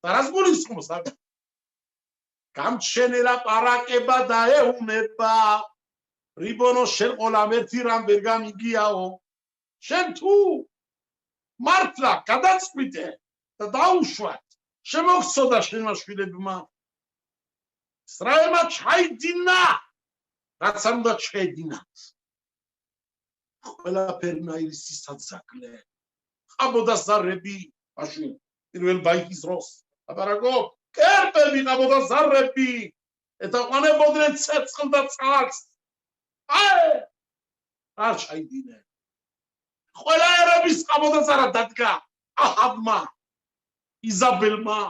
და რას გულისხმობს აქ გამჩენელა პარაკება დაეუნება რიბონო შენ ყველამ ერთი რამ ვერ გამიგიაო შენ თუ მართლა გადაწყვიტე და დაუშვათ შემოგცოდა შენმა შვილებმა ისრაელმა ჩაიდინა რაც არ უნდა ჩაედინათ ყველაფერნაირი სისაძაკლე ყაბოდა ზარები მაშინ პირველ ბაიტის დროს აბარაგო კერპები ყაბოდა ზარები ეთაყვანებოდნენ ცეცხლ და წყალს არ ჩაიდინე ყველა ერების ყაბოდა ზარა დადგა აჰაბმა იზაბელმა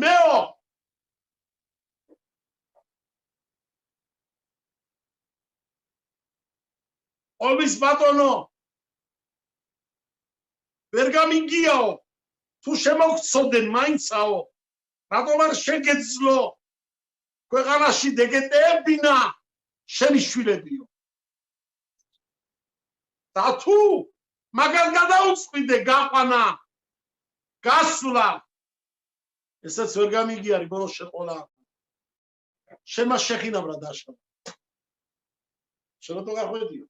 მეო ომის ბატონო ვერ გამიგიაო თუ შემოგცოდენ მაინცაო რატომ არ შეგეძლო ქვეყანაში დეგეტეებინა შენი შვილებიო და თუ მაგას გადაუწყვიდე გაყვანა გასვლა ესაც ვერ გამიგია რიბონო შეყოლა შენმა შეხინაბრა დაშლა შენ რატო გახვედიო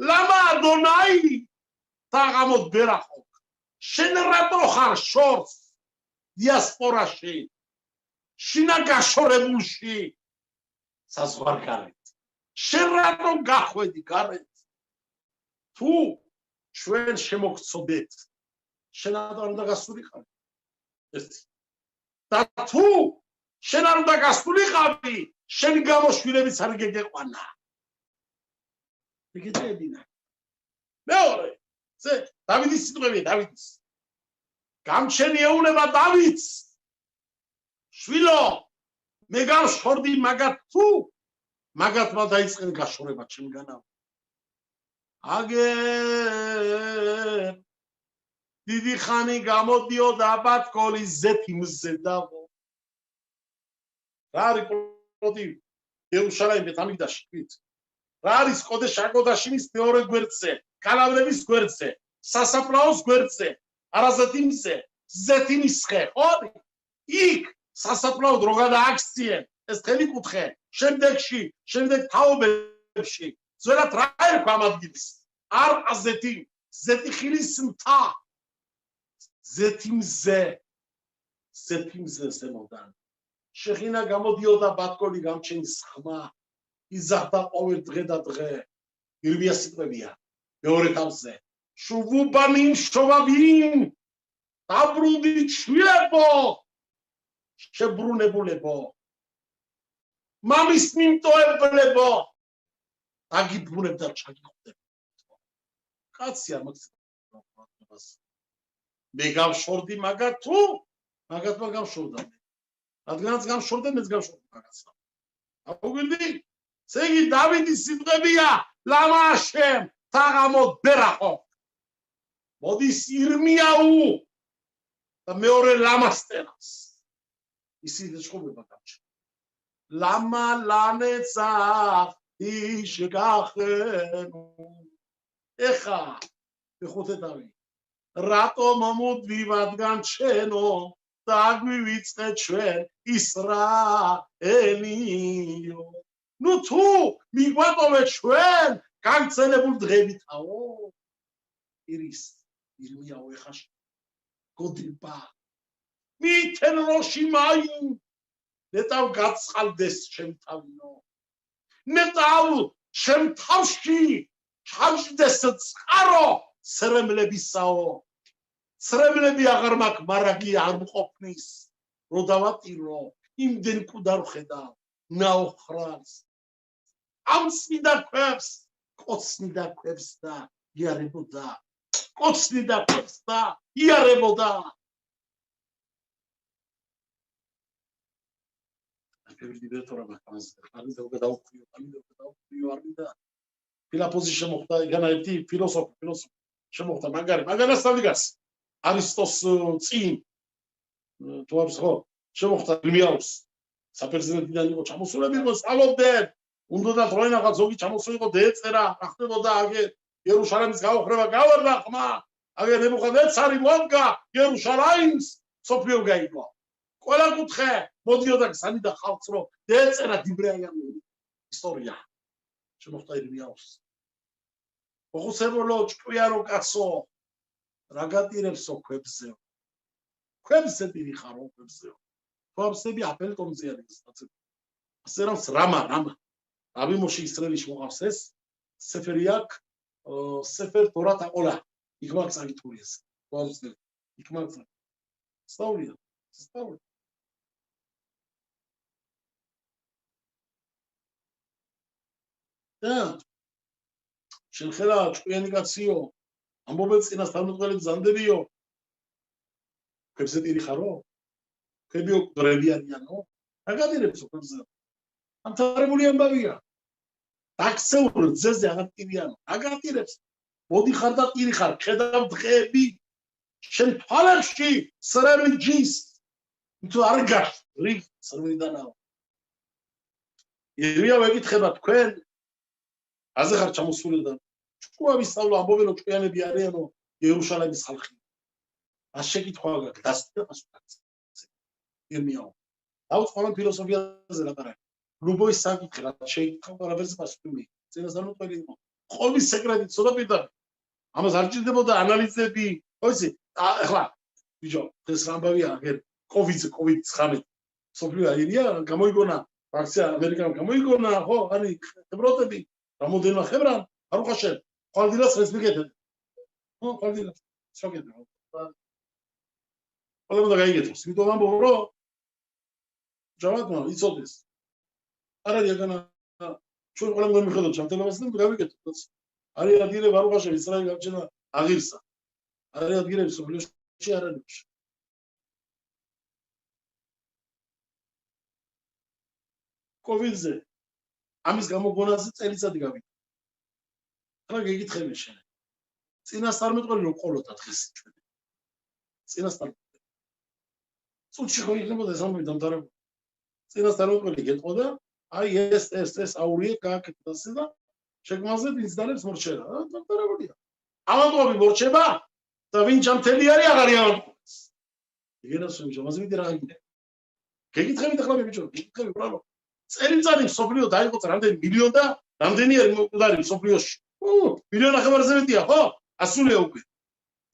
ლამა ადონაი თაღამოდ ბერახო შენ რატო ხარ შორს დიასპორაში შინა გაშორებულში საზღვარგარეთ შენ რატო გახვედი გარეთ თუ ჩვენ შემოგცოდეთ შენ არ უნდა გასულიყავი ერთი და თუ შენ არ უნდა გასულიყავი შენ გამოშვილებიც არ გეგეყვანა ეგეთებინა მეორე ზე დავიდის სიტყვებია დავიდის გამჩენიეუნება დავითს შვილო მე გავშორდი მაგათ თუ მაგათმა დაიწყენ გაშორება ჩემგანა აგერ დიდი ხანი გამოდიოდა აბათკოლის ზეთიმზე დავო რა არის პროტი იერუსალიმის ამიგდაში თქვით რა არის კოდეშ აკოდაშინის მეორე გვერდზე კალავრების გვერდზე სასაფლაოს გვერდზე არაზეთიმზე ზეთიმისხე ხო იქ სასაფლაო რო გადააქციენ ეს თელი კუთხე შემდეგ თაობებში ძველად რა ერქვა ამ ადგილს არ აზეთი ზეთიხილის მთა ზეთიმზე ზემოდან შეხინა გამოდიოდა ბათკოლი გამჩენის ხმა იზახდა ყოველ დღე და დღე ირმია სიტყვებია მეორე თავზე შუბუბანი შოვავინ დაბრუნდით შვილებო შებრუნებულებო მამის მიმტოებლებო დაგიბრუნებდა ჩაგიხვდებო კაცი არ მაგას მე გავშორდი მაგათ თუ მაგათმა გავშორდა რადგანაც გავშორდა მეც გავშორდი მაგათს აუგილდი ზეგი დავიდის სიტყვებია ლამაშემ თაღამოდ ბერახო მოდის ირმიაუ და მეორე ლამასტერას ისინი შეხება გამჩა ლამა ლანეცა იშგახენუ ეხა ხუთე დავი რატომ მომუდივად განჩენო და გვივიწყე ჩვენ ისრაელიო ნუ თუ მიგვატოვე ჩვენ განცელებულ დღევითაო ირის ირმიაო ეხა გოდიბა მითენ როში მაინ ნეტავ გაცხალდეს შემთავინო ნეტავ შემთავში ჩამჯდეს წყარო ცრემლებისაო ცრემლები აღარ მაქვს მარაგი არ მყოფნის რო დავატირო იმდენ კუდარ ხედავ ნაოხრალს ამცნიდა ქვებს კოცნიდა ქვებს და იარებოდა კოცნიდა ქვებს და იარებოდა დირექტორა მაგას არის და დაუკვიო არიდა ფილოსოფი შემოხდა იგანა ერთი ფილოსოფი შემოხდა მაგარას თავიგას არისტოს წინ თუ არის ხო შემოხდა მიაუს საპრეზიდენტიდან იყო ჩამოსულები იყო სწავლობდნენ უნდა და როინაღაც ზოგი ჩამოსულიყო დაეწერა რა ხდებოდა აგერ იერუშალიმის გაუხრება გავარდა ხმა აგერ ნებუხადნეცარი მოამგა იერუშალიმს სოფიო გაიგო ყველა კუთხე მოდიოდა სანიდა ხალხს რომ დაეწერა დიბრაიანი ისტორია შემოხდა ირმიაუს ოხოსებოლო ჭკვიანო კაცო რა გატირებსო ქვებზეო ქვებზე დიდი ხარო ქვებზეო ქვებსები აპელტონზე არის ასე რომ რამა აბიმოში ისრაელის მოყავს ეს სეფერი აქ სეფერ თორათ აყოლა იქ მაგ საკითხული ეს ქვებზე იქ მაგ სწავლია და შენხერა ჭკვიანი კაციო ამბობენ წინასწარმეტყველი ბრძანდებიო ქვებზე დიდი ხარო ქვებიო გრებიანიანო რა გადირებსო ქვებზე ამთარებული ამბავია დაქცეულ ძეზე აღატირიანო რა გადირებს მოდი ხარ და ტირი ხარ ხედავ დღეები შენ თვალებში სრემი ჯის თუ არ გაშ რიგ სრმიდანაო ირია ვეკითხება თქვენ აზე ხარ ჩამოსული და ჭკუა ვისწავლა ამბობენ რომ ჭკვიანები არიანო იერუშალიმის ხალხი ას შეკითხვა გაქვს დასწრა პასუხი ირმიაო დაუწყობენ ფილოსოფიაზე ლაპარაკი ლუბოის საკითხი რა შეიკითხა ყველაფერზე პასუხი წინასწარმეტყველი იყო ყოვლის სეკრეტი ცოტა ამას არ ჭირდებოდა ანალიზები ოიცი ახლა ბიჭო ეს რამბავია აგერ COVID-19 სოფლიო აირია გამოიგონა აქცია ამერიკამ გამოიგონა ხო არის ევროპები რამოდენმა ხებრამ არ უხაშენ ხვალდილას ეს მიგეთე ხო ხვალდილას შოგეთ ყველამ და გაიგეთოს იმიტომ ამბობ რომ ჯავადმა იცოდეს არ არის ეგანა ჩვენ ყველამ გამიხედოთ ჩამთელებას და გავიგეთოთ არის ადგილები არ უხაშენ ისრაელი გამჩენა აღირსა არის ადგილები სოფლიოში არ არის COVID-ზე ამის გამოგონაზე წელიწადი გავიდა. ახლა გეკითხები შენ. წინასწარმეტყველი რო ყოლოდა დღეს ჩვენ. წინასწარმეტყველი. სულში ხო იქნებოდა ეს ამბავი დამთავრებული. წინასწარმეტყველი გეტყოდა, აი ეს აურიე გააკეთეს და შეგმაზე ინსტალებს მორჩება. დამთავრებულია. ამატობი მორჩება და ვინ ჯამთელი არის აღარ ამატებს. იგენას უმჯამაზე მიდი რა გიგე. გეკითხებით ახლა მე ბიჭო, გეკითხები უბრალო. წელიწადი სოფლიო დაიღოც რამდენი მილიონი და რამდენიერი მკვდარი სოფლიოში. მილიონი ახმარზე მეტია, ხო? ასულია უკვე.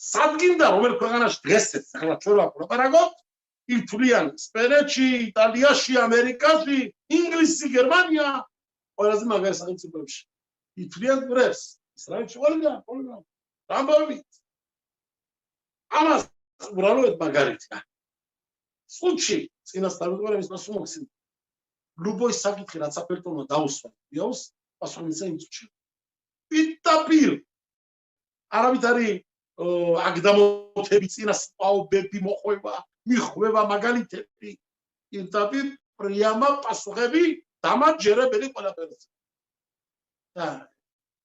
სადგინდა რომელ ქვეყანაში დღესაც ახლა ჩვენ ვაპარაკობთ, ითვლიან სპენეთში, იტალიაში, ამერიკაში, ინგლისი, გერმანია, ყველაზე მაგარი სახელმწიფოებში. ითვლიან პრეს, ისრაელში ყველგან. რამბავით. ამას უბრალოდ მაგარია. სულში წინასწარმეტყველების პასუხი მოხსნა. ლუბოის საკითხი რაც აპელტონმა დაუსვა იაუს პასუხისა იმ წუთში პირდაპირ არავით არის აქ დამოთები წინასწაობები მიხვევა მაგალითები პირდაპირ პრიამა პასუხები დამაჯერებელი ყველაფერზე და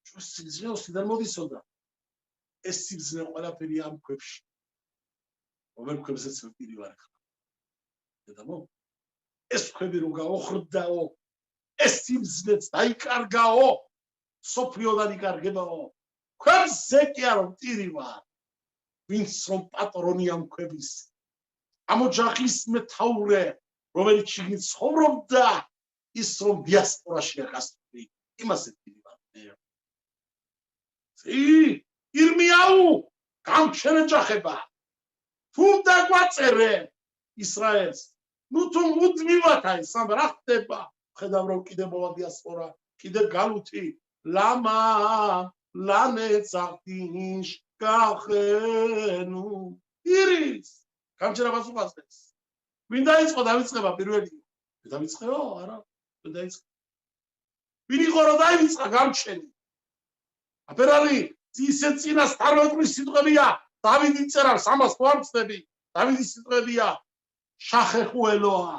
ჩვენ სიგრძნეოსიდან მოდისოდა ეს სიგრძნე ყველაფერი ამ ქვებში რომელ ქვებზეც ვიყიდი ვარ ახლა დედამო ეს ქვები რო გაოხრდაო ეს სიმძნეც დაიკარგაო სოფლიოდან იკარგებაო ქვებზე კი არ მტირი ვარ ვინც რომ პატრონი ამ ქვების ამ ოჯახის მეთაურე რომელიც შიგნით ცხოვრობდა ის რომ დიასპორაშია გასული იმასე მტირი ვარ ირმიაუ გამჩერე ჯახება თუ დაგვაწერე ისრაელს ну то მუდმივად აი სამ რა ხდება ხედავ რომ კიდე მოვა დიასპორა კიდე გალუთი ლამა ლანეცახტინშ კახენუ ირის გამჩერა პასუხასდეს ვინ დაიწყო დავიწყება პირველი დაიწყეო, არა, დაიწყე. ვინ იყო რომ დაიწყა გამჩენი? აფერალი ისე წინას 18 სიტყვებია, დავიდი წერავს ამას თუ არ ვწდები, დავიდის სიტყვებია, შახეხუელოა.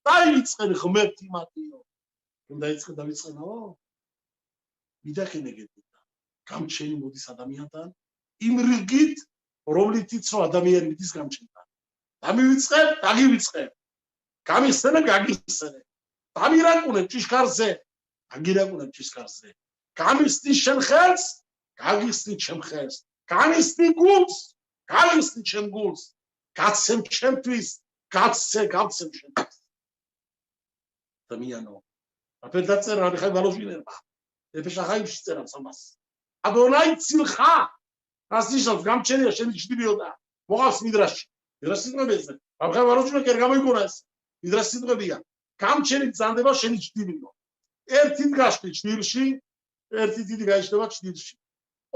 დაიწყე ღმერთი მათიო. რომ დაიწყენაო? მიდახინეგეთ. გამჩენი მოდის ადამიანთან, იმ რიგით, რომლითაც რომ ადამიანი მიდის გამჩენთან. დამივიწყებ, დაგივიწყებ. გამიხსენე, გაგიხსენე. დამირაკუნებ ჭიშკარზე, გაგირაკუნებ ჭიშკარზე. გამიხსნი შენ ხელს, გაგიხსნი ჩემ ხელს. გამიხსნი გულს, გაგიხსნი ჩემ გულს. გაცემ ჩემთვის, გაცემ ჩემთვის. ადამიანო. აფერ დაწერა, ხაი ვალოჟინერმა. ეფეშახაიმში წერავს ამას. Adonai tzilcha. Asishov გამჩენია შენიშნებიოდა. მოყავს მიდრაში. მიდრაში სიტყვებია. ამხარ ვაროჩუნა კერ გამოიგონა ეს. მიდრაში სიტყვებია. გამჩენი ძანდება შენიშნებიო. ერთი დგაშლი ჭდილში, ერთი დიდი გაიშლება ჭდილში.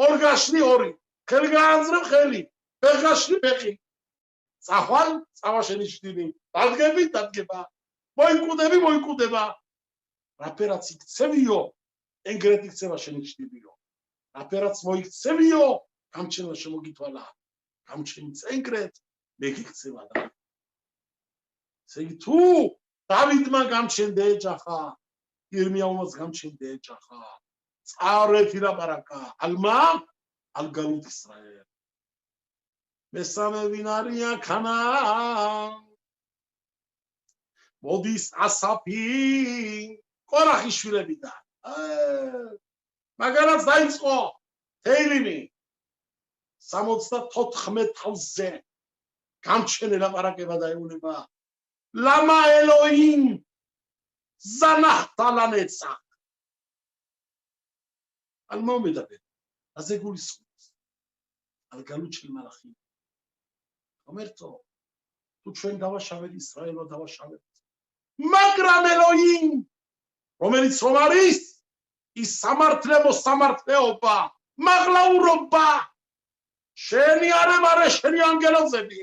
ორ გაშლი ორი. ხელი გაანძრევ ხელი. ფეხაშლი ფეხი. წახვალ, წავა შენიშნები. დადგები, დადგება. მოიკუდები, მოიკუდება. რაფერაც იქცევიო, ეგრეთ იქცევა შენიშნებიო. აფერაც მოიქცევიო, გამჩენა შემოგითვალა. გამჩენი წენკრეთ, მე გიქცევა და. ესე იგი თუ დავიდმა გამჩენდა ეჯახა, ირმიაუმაც გამჩენდა ეჯახა. წარეთი ლაპარაკა, ალმა, ალგალუთ ისრაელ. მესამე ვინ არია ქანა? მოდის ასაფი, ყორახის შვილებიდან. მაგალაც დაიწყო თეილიმი 74,000-ზე გამჩენე ლაპარაკება დაეუნება ლამა ელოიმ ზანახტალანეცა ალმომედაბე ასე გულისხმობს ალგალუჩილ მალახი ღმერთო თუ ჩვენ დავაშავეთ ისრაელო დავაშავეთ მაგრამ ელოიმ რომელიც რომ არის ის სამართლებობა, მაღლაურობა, შენი არემარე, შენი ანგელოზები.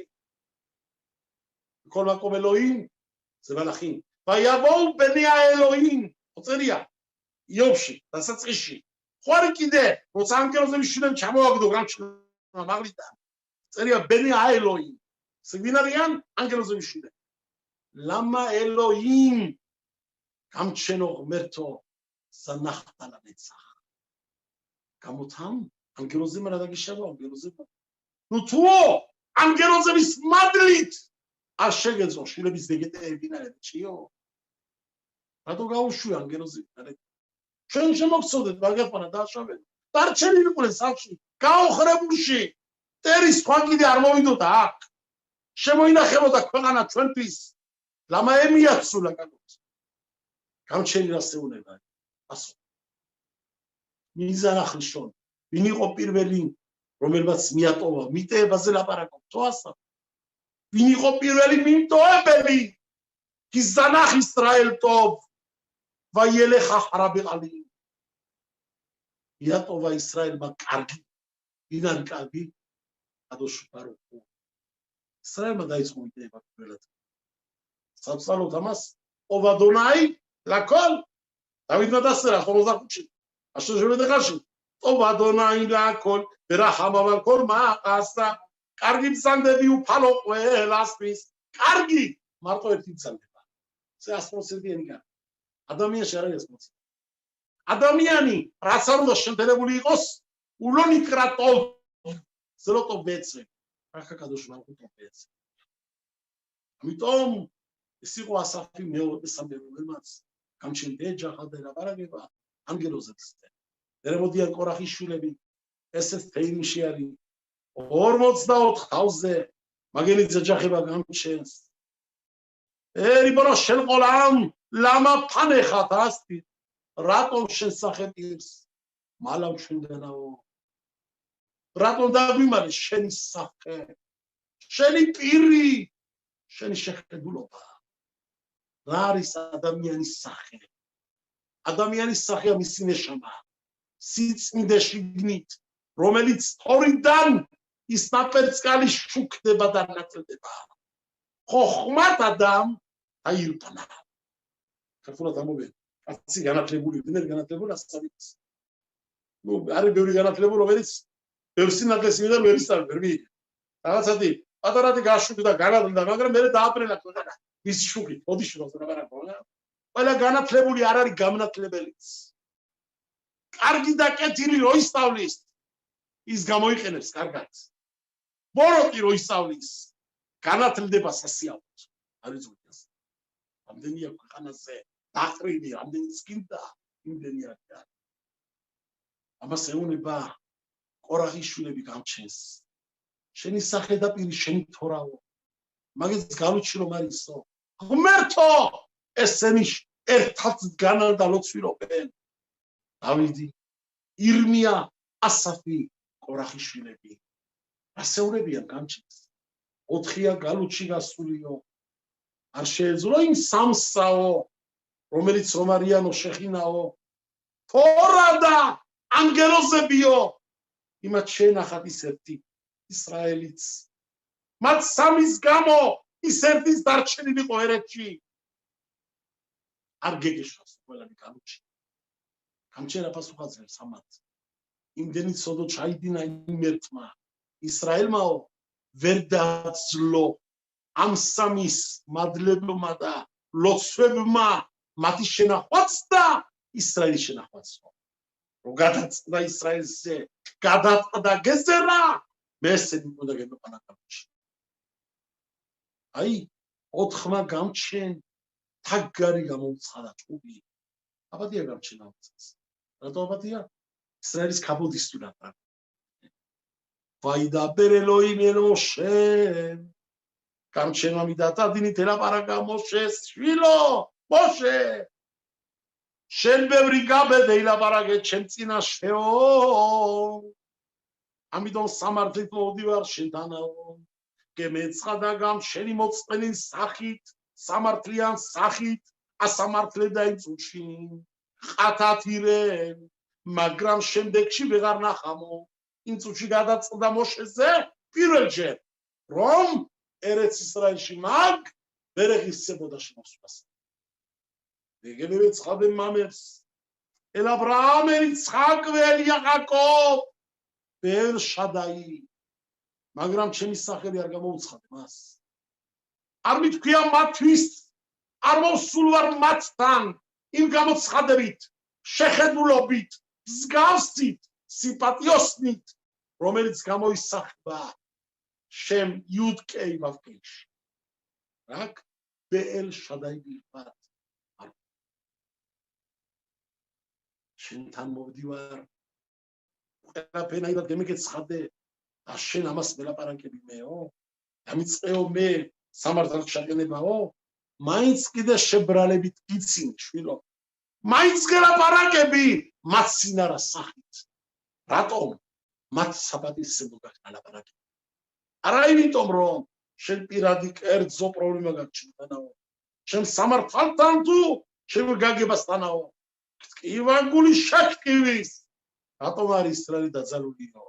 კოლმაკობ ელოიმ, ზებალახინ. ვაიაბოუ ბენია ელოიმ, ოწერია, იობში, დასაწყისში. ხوارი კიდე, როცა ანგელოზები შვილებს ჩამოაგდო გამჩნევა მაღლიდან. წერია ბენია ელოიმ. სიგნარიან ანგელოზები შვილებს. ლამა ელოიმ, გამჩენო ღმერთო. Sanachtalanetza. Kamutam, angelozim radagishava, angelozim. Nu tuo, angelozim madlit. Ashegezo, shilebis degete binare, chio. Radogaushua, angelozim. Shen shemoksodet, bagapana, dashavet. Tarcheni lukule sakshi, kaohrebushi. Teris twangide armovido tak. Shemoina khemota kwegana twentvis. Lama emiatsula kanot. Kamcheni raseuneba. ასო მიზან ახლშონ ვინ იყო პირველი რომელმაც მიატოვა მიტეებაზე ლაპარაკობ თუ ასა ვინ იყო პირველი მიმტოებელი კი ზანახ ისრაელ ტוב ვაიელეხა ჰარაბიყალი მიატოვა ისრაელმა კარგი ვინან კარგი ადოშფაროქო ისრაელმა დაიწყო მიტეება პირველად საბსალოთ ამას ოვადონაი ლაკოლ დავიდმა დასწერა 55-ში. ასე შემდეგაში. ოვადონაი ლაკოლ, ვერახამავალკოლ მაყასა. კარგი მცანდები უფალო ყველასთვის. კარგი, მარტო ერთი მცანდება. ეს 100%-იანი კარგი. ადამიანში არ არის 100%. ადამიანი, რაც არ უნდა შემთხვევებული იყოს, ულონი კრატოვ. ზლოტო ბეცე. ახლა კადოშმა უკუპო ბეცე. ამიტომ ეს იყო ასაფი მეორე სამეურველმაც გამჩენდა ეჯახა და ლაპარაკება ანგელოზებს. ერემოდიან ყორახის შვილები ესეც თეიმში არის 44,000-ზე მაგენიც ეჯახება გამჩენს. რიბონო შენ ყოლამ ლამა ფანეხათ ასტი რატომ შენ სახეთირს მალავ შენდანაო რატომ დაგვიმარი შენი სახე შენი პირი შენი შეხედულობა რა არის ადამიანის სახე ადამიანის სახეა მისი ნეშამა სიწმინდე შიგნით რომელიც თორიდან ის ნაპერწკალი შუქდება და ნაწილდება ხოხმათ ადამ აირტანა. ქართულად ამბობენ, კაცი განათლებული, ბინერ განათლებული ასწავლის. ნუ არის ბევრი განათლებული, რომელიც ბევრ სინათლეს იმედარ ვერ ისწავლებს, ვერ მიიღე. რაღაცადი პატარადი გაშუქდა და განადლდა, მაგრამ მე დააპრელა ქვეყანა. ის შუქი, ოდიშროს რა არა. ყველა განათლებული არ არის გამნათლებელიც. კარგი და კეთილი რო ისწავლის, ის გამოიყენებს კარგად. ბოროტი რო ისწავლის, განათლდება სასიაულოდ. არის ზოგადად. ამდენია ქვეყანაზე დაყრილი, ამდენი წკინდა, იმდენი არის. ამას ეუბნება ყორაღიშვილები გამჩენს. შენი სახე და პირი შენი თორაო. მაგის განუჩი რომ არისო. ღმერთო, ესენი ერთად დგანან და ლოცვირობენ. დავიდი, ირმია, ასაფი, ყორაღიშვილები. ასეულებიან გამჩენს. 4-ია გალუჩი გასულიო. არ შეეძლო იმ სამსაო, რომელიც რომ არიანო შეხინაო. თორა და ანგელოზებიო. იმათ შენახათ ის ერთი ისრაელიც. მათ სამის გამო ის ერთის დარჩენილი იყო ერეთში. არ გეგეშავს ყველანი გალუჩი. გამჩენა პასუხაძლებს ამათ. იმდენი ცოდო ჩაიდინა იმ ერთმა. ისრაელმაო ვერ დაძლო ამ სამის მადლებმა და ლოცვებმა მათი შენახვაც და ისრაელის შენახვაც. რომ გადაწყდა ისრაელზე, გადაწყდა გეზერა, მე ესენი უნდა გეყანა გალუჩი. აი, 4-მა გამჩენ თაგარი გამოუცხადა ჭუბი. აბადია გამჩენა ამცას. რატო აბადია? ისრაელის ქაბოდისთვინა. ვაიდაბერ ელოიმ ელ მოშე. გამჩენმა მიდატადინით ელაპარაკა მოშეს, შვილო, მოშე. შენ ბევრი გაბედე ილაპარაკე ჩემ წინაშეო. ამიტომ სამართლით მოვდივარ შენთანაო. გემეცხადა გამჩენი მოწყენის სახით, სამართლიან სახით, ასამართლე და იმ წუთში. ყათათირენ, მაგრამ შემდეგში ვეღარ ნახამო. იმ წუთში გადაწყდა მოშეზე პირველჯერ, რომ ერეც ისრაელში მაგ ვერ ეღისებოდა შემოსვლას. გემეცხადნენ მამებს, ელ აბრაამ, ელ იცხაკ, ელ იაკობ, ბელ შადაი. მაგრამ ჩემი სახელი არ გამოუცხადე მას. არ მithქვია მათთვის, არ მოსულ ვარ მათთან, იმ გამოცხადებით, შეხედულობით, მსგავსით, სიმპათიოსნით, რომელიც გამოისახება შენ იუდკეი ვავკეში. რაკ ბელ შადაი ბილბად. შენთან მოვდივარ, ყველაფერნაირად გემეკეცხადე. და შენ ამას მელაპარაკები მეო? დამიწყეო მე სამართალს შეგენებაო? მაინც კიდე შებრალებით იცინი შვილო. მაინც გელაპარაკები მათ სინარა სახით. რატომ? მათ საპატისცემო გალაპარაკები. არა იმიტომ რომ შენ პირადი კერძო პრობლემა გაჩნდანაო. შენ სამართალთან თუ შენ გაგებასთანაო. ივანგული შეკტივის. რატომ არის ისრაელი დაძალულიო?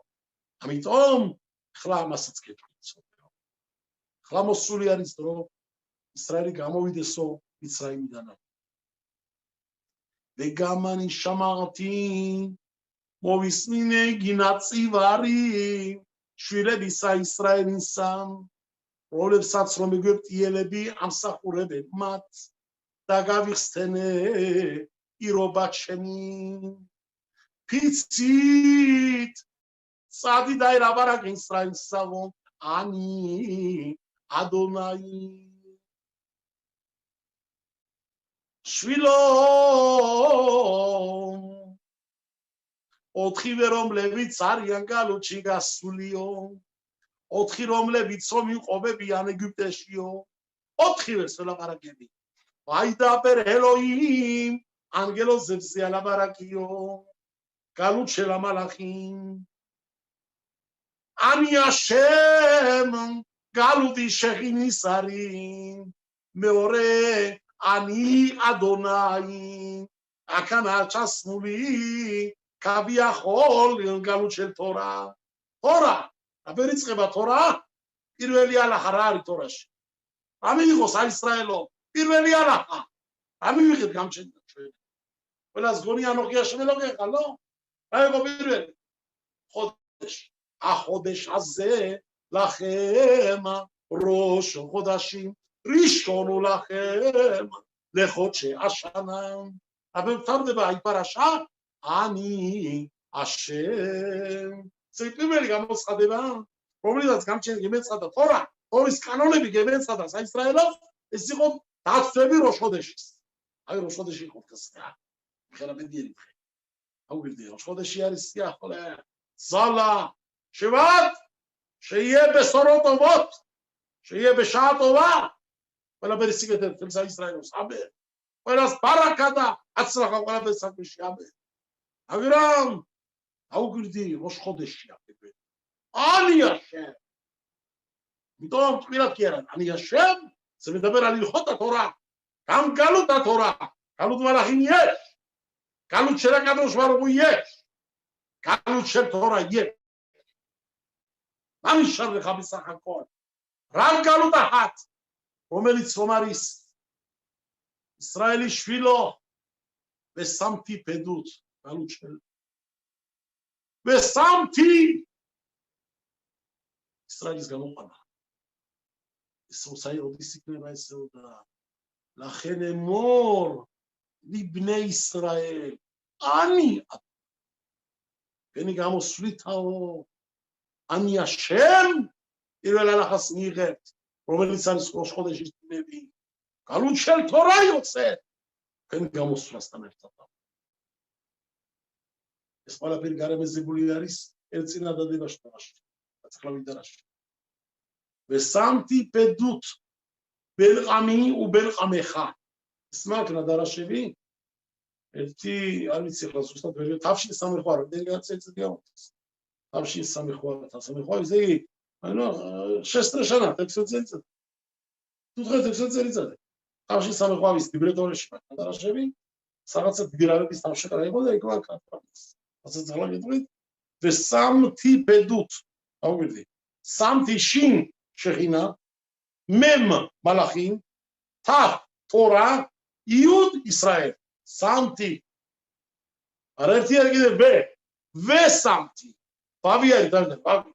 ამიტომ ხლა ამასაც გეტყვით. ხლა მოსული არის დრო ისრაელი გამოვიდესო მიცრაიმიდან. ვეგამანი შამაღთი მოვისმინე გინაწივარი შვილებისა ისრაელისა, რომლებსაც რომ ეგვიპტიელები ამსახურებენ მათ და გავიხსენე პირობა ჩემი. ფიცით სადი დაირაბარაკ ისრაელსავო ani Adonai შვილო ოთხი რომლებიც არიან გალუჩი გასულიო, 4 რომლებიც რომ იყვებიან ეგვიპტეშიო, 4-ვეს ელაპარაკები. ვაიდაბერ ელოიმ ანგელოზებზე ელაპარაკიო, გალუჩელა მალახიმ. אני השם גלותי שכיניסרי מעורר אני אדוני הקנת ששמאלי כביכול גלות של תורה תורה אבל יצחק בתורה כאילו אליה לחררי תורה עמי נכוס על ישראלו პირველი არახა. ამივიღეთ გამჩენდა ჩვენ. ყველას გონი ანოხია შემელოგე ხალო? აიგო პირველი. ხოდეშ. ახოდეშ აზე ლახემა როშ ხოდაში რიშონუ ლახემა ლეხოჩე აშანა. აბე თავდება აი პარაშა ani აშემ. პირველი გამოცხადება რომელსაც გამჩენილი მეცხადა თორა, თორის კანონები გემეცხადა საისრაელოს, ეს იყო დაცვები როშხოდეშის. აი როშხოდეში იყო ხსნა. ხერა ბედიერი. აუგირდი როშხოდეში არის ახლა ზალა შევად შეიე ბესოროტოვოთ შეიე ბეშატოვა ყველაფერი სიგეთე თელ საისრაელოს აბე ყველას ბარაკადა აცრახა ყველაფერი საქმეში აბე აგრამ აუგირდი როშხოდეშია ბები ანიაშემ მიტომ თქვილად კი არა ანიაშემ ზმედაბერ ალი ხოტა თორა გამ გალუტა თორა გალუტ მალახინიე გალუტ შერაკადოს ვარღვიე გალუტ შერთორა ie ამის შარვე ხაბის სახაკოა რამ გალუტა ჰათ რომელიც რომ არის ისრაელის შვილო ვესამთი პედუთ გალუჩელ ვესამთი ისრაელის გამოყვანა ეს მოსაიოდის იქნება ესე და ლახენ მორ ლიბნე ისრაელ ani გენი გამოსვლითავო ani აშემ პირველ ალახას მიიღებთ რომელიც არის როშხოდეშის ტიმები გალუჩელ თორა იოცე გენი გამოსვლასთან ერთად ეს ყველაფერი გარემეზებული არის ერთწინადადებაში თამაში აცხლავიდარაში ვესამთი პედუთ ბელყამი უბელყამეხა სმაკნა დარაშები ერთი არ ვიცი ახლა ზუსტად ვერ თავში სამეხვარო დელეგაცია გაუწეს თავში სამეხვარო სამეხვარო ზე ანუ შესტრეშანა ტექსტზე თუ დღეს ტექსტზე თავში სამეხვარის ლიბრეტორში დარაშები რაღაცა დგირავების თავში ყარა იყო და იქ ვაკეთებს ასე ძალა გეტყვით ვესამთი პედუთ აუგირდი სამთი შინ შეხინა მემ მალახინ თა თორა იუდ ისრაელ სამთი არერთი არ კიდე ვესამთი ბავი არის და ბავი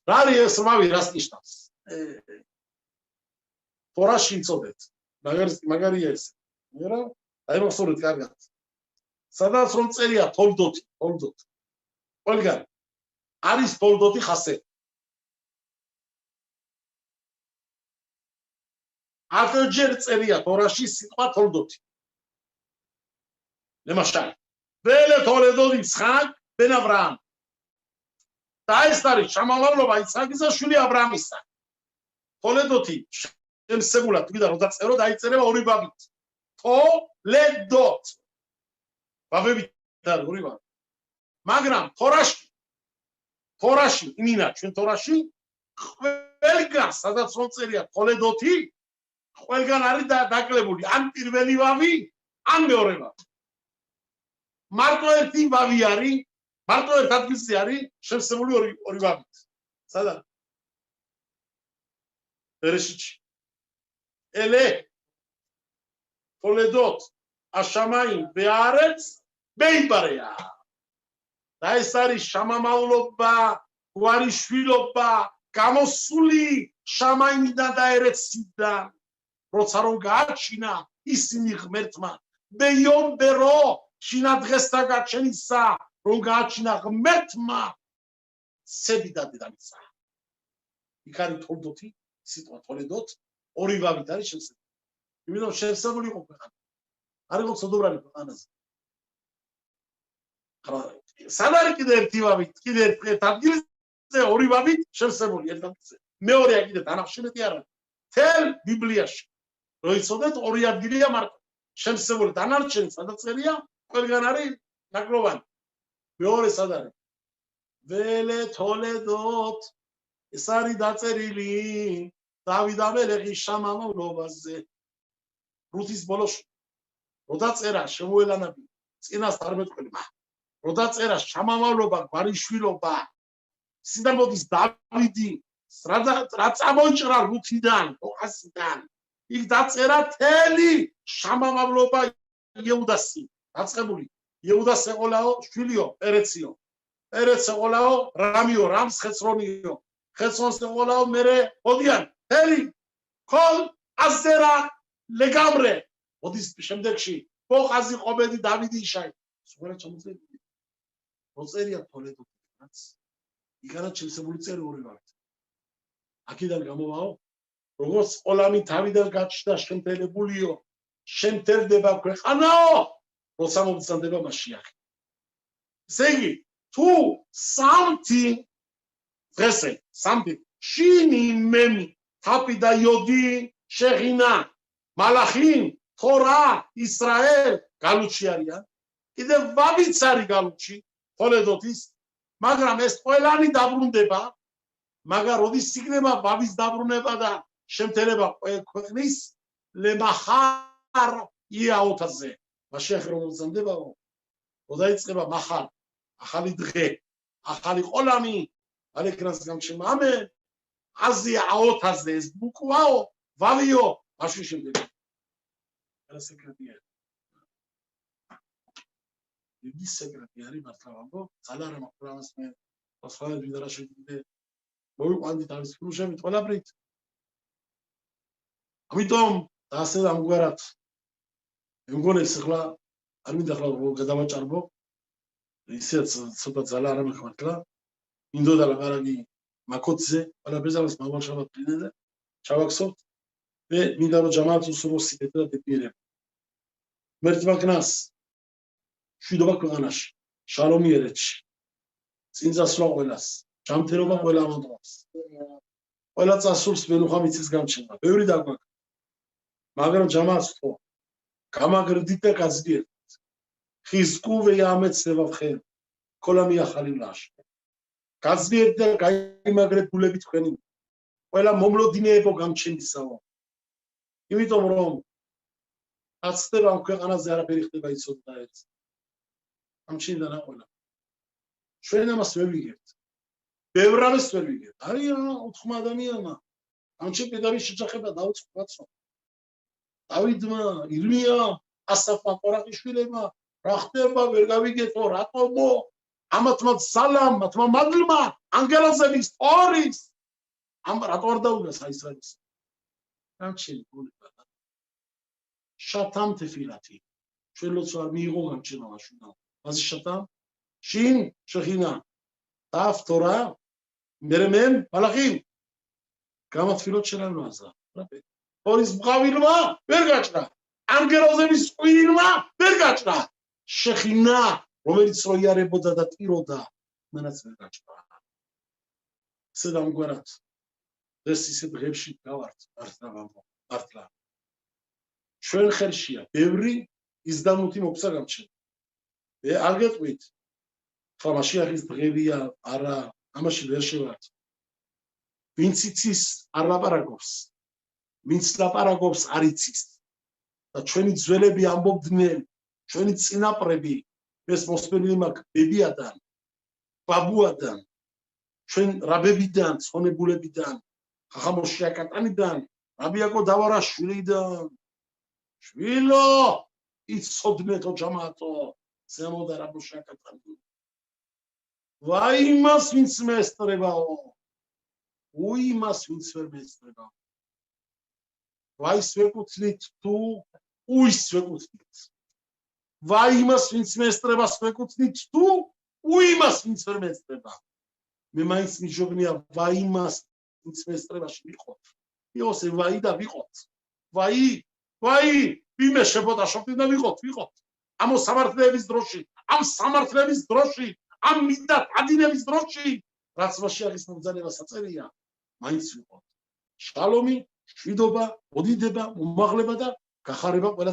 რა არის ეს ბავი რას ნიშნავს თორაში იწოდეთ მაგარია ეს მერა აი მოსწორეთ კარგად სადაც რომ წერია თოლდოთი ყველგან არის თოლდოთი ხასე ათჯერ წერია თორაში სიტყვა თოლდოთი ლემაშალ ბელე თოლედოთი ცხან ბენ აბრაამ და ეს არის შამალავლობა ისააკისა შვილი აბრაამისა თოლედოთი შემსებულად თქვი და რომ დაწერო დაიწერება ორი ბაბით თოლედოთ ბაბები და ორი ბაბი მაგრამ თორაში იმინა ჩვენ თორაში ყველგან სადაც რომ წერია თოლედოთი ყველგან არის დაკლებული ან პირველი ბაბი ან მეორე ბაბი მარტო ერთი ბაბი არის მარტო ერთ ადგილზე არის შემსებული ორი ბაბით სადა ერეშიჩი ელე თოლედოთ აშამაინ ბეარեց ბეიბარეა და ეს არის შამამავლობა გვარიშვილობა გამოსული შამაინიდან და ერეციდან როცა რომ გააჩინა ისინი ღმერთმა ბეიომ ბერო შინა დღესთა გაჩენისა რომ გააჩინა ღმერთმა სებიდა დედამისა იქ არის თოლდოთი სიტყვა თოლედოთ ორი ბაბით არის შემსებული იმიტომ შემსებული იყო ქვეყანა არ იყო ცოდობრალი ქვეყანაზე სად არის კიდე ერთი ბაბით კიდე ერთ ადგილზე ორი ბაბით შემსებული ერთ ადგილზე მეორეა კიდე თანახმშრომელი არა თელ ბიბლიაში რო იცოდეთ ორი ადგილია მარტო შემსებული დანარჩენი სადაც წერია ყველგან არის ნაკროვანი მეორე სად არის ველე თოლედოთ ეს არის დაწერილი დავით ამელეხის შამამავლობაზე რუთის ბოლოში რო დაწერა შემოელანები წინას 12-მა რო დაწერა შამამავლობა გვარიშვილობა სინდამოდის დავიდი რა წამოიჭრა რუთიდან ოხასიდან იქ დაწერა თელი შამამავლობა იუდასი დაწყებული იუდას ეყოლაო შვილიო პერეციო პერეც ეყოლაო რამიო რამს ხეცრონიო ხეცრონს ეყოლაო მერე ოდიან თელი ქოლ აზერა ლეგამრე ოდის შემდეგში ბოყაზი ყობედი დავიდი იშაი სულ ჩამოწერილი მოწერია თოლედოთაც იგანა შემსებული წერი ორი ვართ აქედან გამოვაო როგორც ყოლამი თავიდან გაჩნდა შემთელებულიო შემთერდება ქვეყანაო როცა მომწანდება მასიახი ესე იგი თუ სამთი დღესე სამთი შინი მემი თაფი და იოდი შეღინა მალახინ თორა ისრაელ გალუჩი არიან კიდევ ვაბიც არის გალუჩი თოლედოთის მაგრამ ეს ყველანი დაბრუნდება მაგრამ როდის იქნება ვაბის დაბრუნება და შემთელება ქვეყნის ლემახარ იაოთაზე მასიახი რომ მომწანდებაო დაიწყება מחר ახალი დღე ახალი ყოლამი ალეკრანს გამჩნდება ამენ აზია აოთაზე ეს ბუკვაო ვალიო მაშინ შემდეგ რა სეკრეტი არის დიდი სეკრეტი არის მართლა ვამბობ ძალა რა მაყურამას მე სხვა ვიდრა შეგვიდე მოიყვანდი თავის ფრუშებით ყველაფრით ამიტომ ასე ამგვარად მე მგონი ახლა არ მინდა ახლა გადავაჭარბო ისეც ცოტა ძალა არ მეხმართლა მინდოდა ლაპარაკი მაკოძე ყველაფერს მაღალშაბათ პლინეზე ჩავაქსოთ მე მინდა რომ ჯამალს უსროსით და დეპიერებ მერტმა კნას შვიდობა ქვეყანაში შალომი ერეთში წინძასვლა ყველას ჯანმრთელობა ყველა ამონდროს ყველა წასულს მენუხა მიწის გამჩენა ბევრი დაგვაქვს მაგრამ ჯამალს თო გამაგრდით და გაზდიერთ ხიზკუ ვეამეცება ხელ ქოლამი ახალი ლაშ გაზდიერთ და გაიმაგრეთ გულები თქვენი ყველა მომლოდინეებო გამჩენისაო იმიტომ რომ აცდება ამ ქვეყანაზე არაფერი ხდება იცოდა ერთ ამჩინდა რა ყველა ჩვენ ამას ვერ ვიგებთ ბევრ ამას ვერ ვიგებთ არიან 4 ადამიანმა ამჩი პედავის შეჭახება დაუწყო დავიდმა ირმია ასაფა ყორაყიშვილებმა რა ხდება ვერ გავიგეთო რატომო ამათმა სალამ მათმა მადლმა ანგელოზების ორის ამ რატო არ დაუდგას ისრაელის გამჩენი გულება შათამ თეფილათი შელოც არ მიიღო გამჩენა შუნა მაზი შათამ შინ შეხინა დაფთორა მერემენ ბალახი გამათფილოთ შენამაზა ორის მყავილმა ვერ გაჭრა ანგელოზების ყვილმა ვერ გაჭრა შეხინა რომელიც როიარებოდა და ტიროდა მანაც ვერ გაჭრა სედამგვარად ეს ისე დღეებში გავართ მართლა ჩვენ ხელშია ბევრი იზდანუთი მოგცა გამჩნდა მე არ გეტყვით ხო მასიახის დღევია არა ამაში ვერ შევართ ვინც იცის არ ლაპარაკობს ვინც ლაპარაკობს არ იცის და ჩვენი ძველები ამბობდნენ ჩვენი წინაპრები ეს მოსმენილი მაქვს ბებიადან ბაბუადან ჩვენ რაბებიდან ცხონებულებიდან ხახამოშია კატანიდან რაბიაკო დავარაშვილიდან შვილო იცოდნეთო ჯამათო ზემოდა რაბოშია კატანი ვაიმას ვინც მესტრებაო უიმას ვინც ვერ მესტრებაო ვაის ვეკუთვნით თუ უის ვეკუთვნით ვაიმას ვინც მესტრებას ვეკუთვნით თუ უიმას ვინც ვერ მესტრება მე მაინც მიჟოგნია ვაიმას ვინც მესტრებაში ვიყოთ იყოს ვაი და ვიყოთ ვაი ვიმე შეფოთა შოპტინა ვიყოთ ამ სამართლების დროში ამ სამართლების დროში ამ მიდა ადინების დროში რაც მასიახის მომძანება საწერია მაინც ვიყოთ შალომი შვიდობა ოდიდება მომაღლება და გახარება ყველა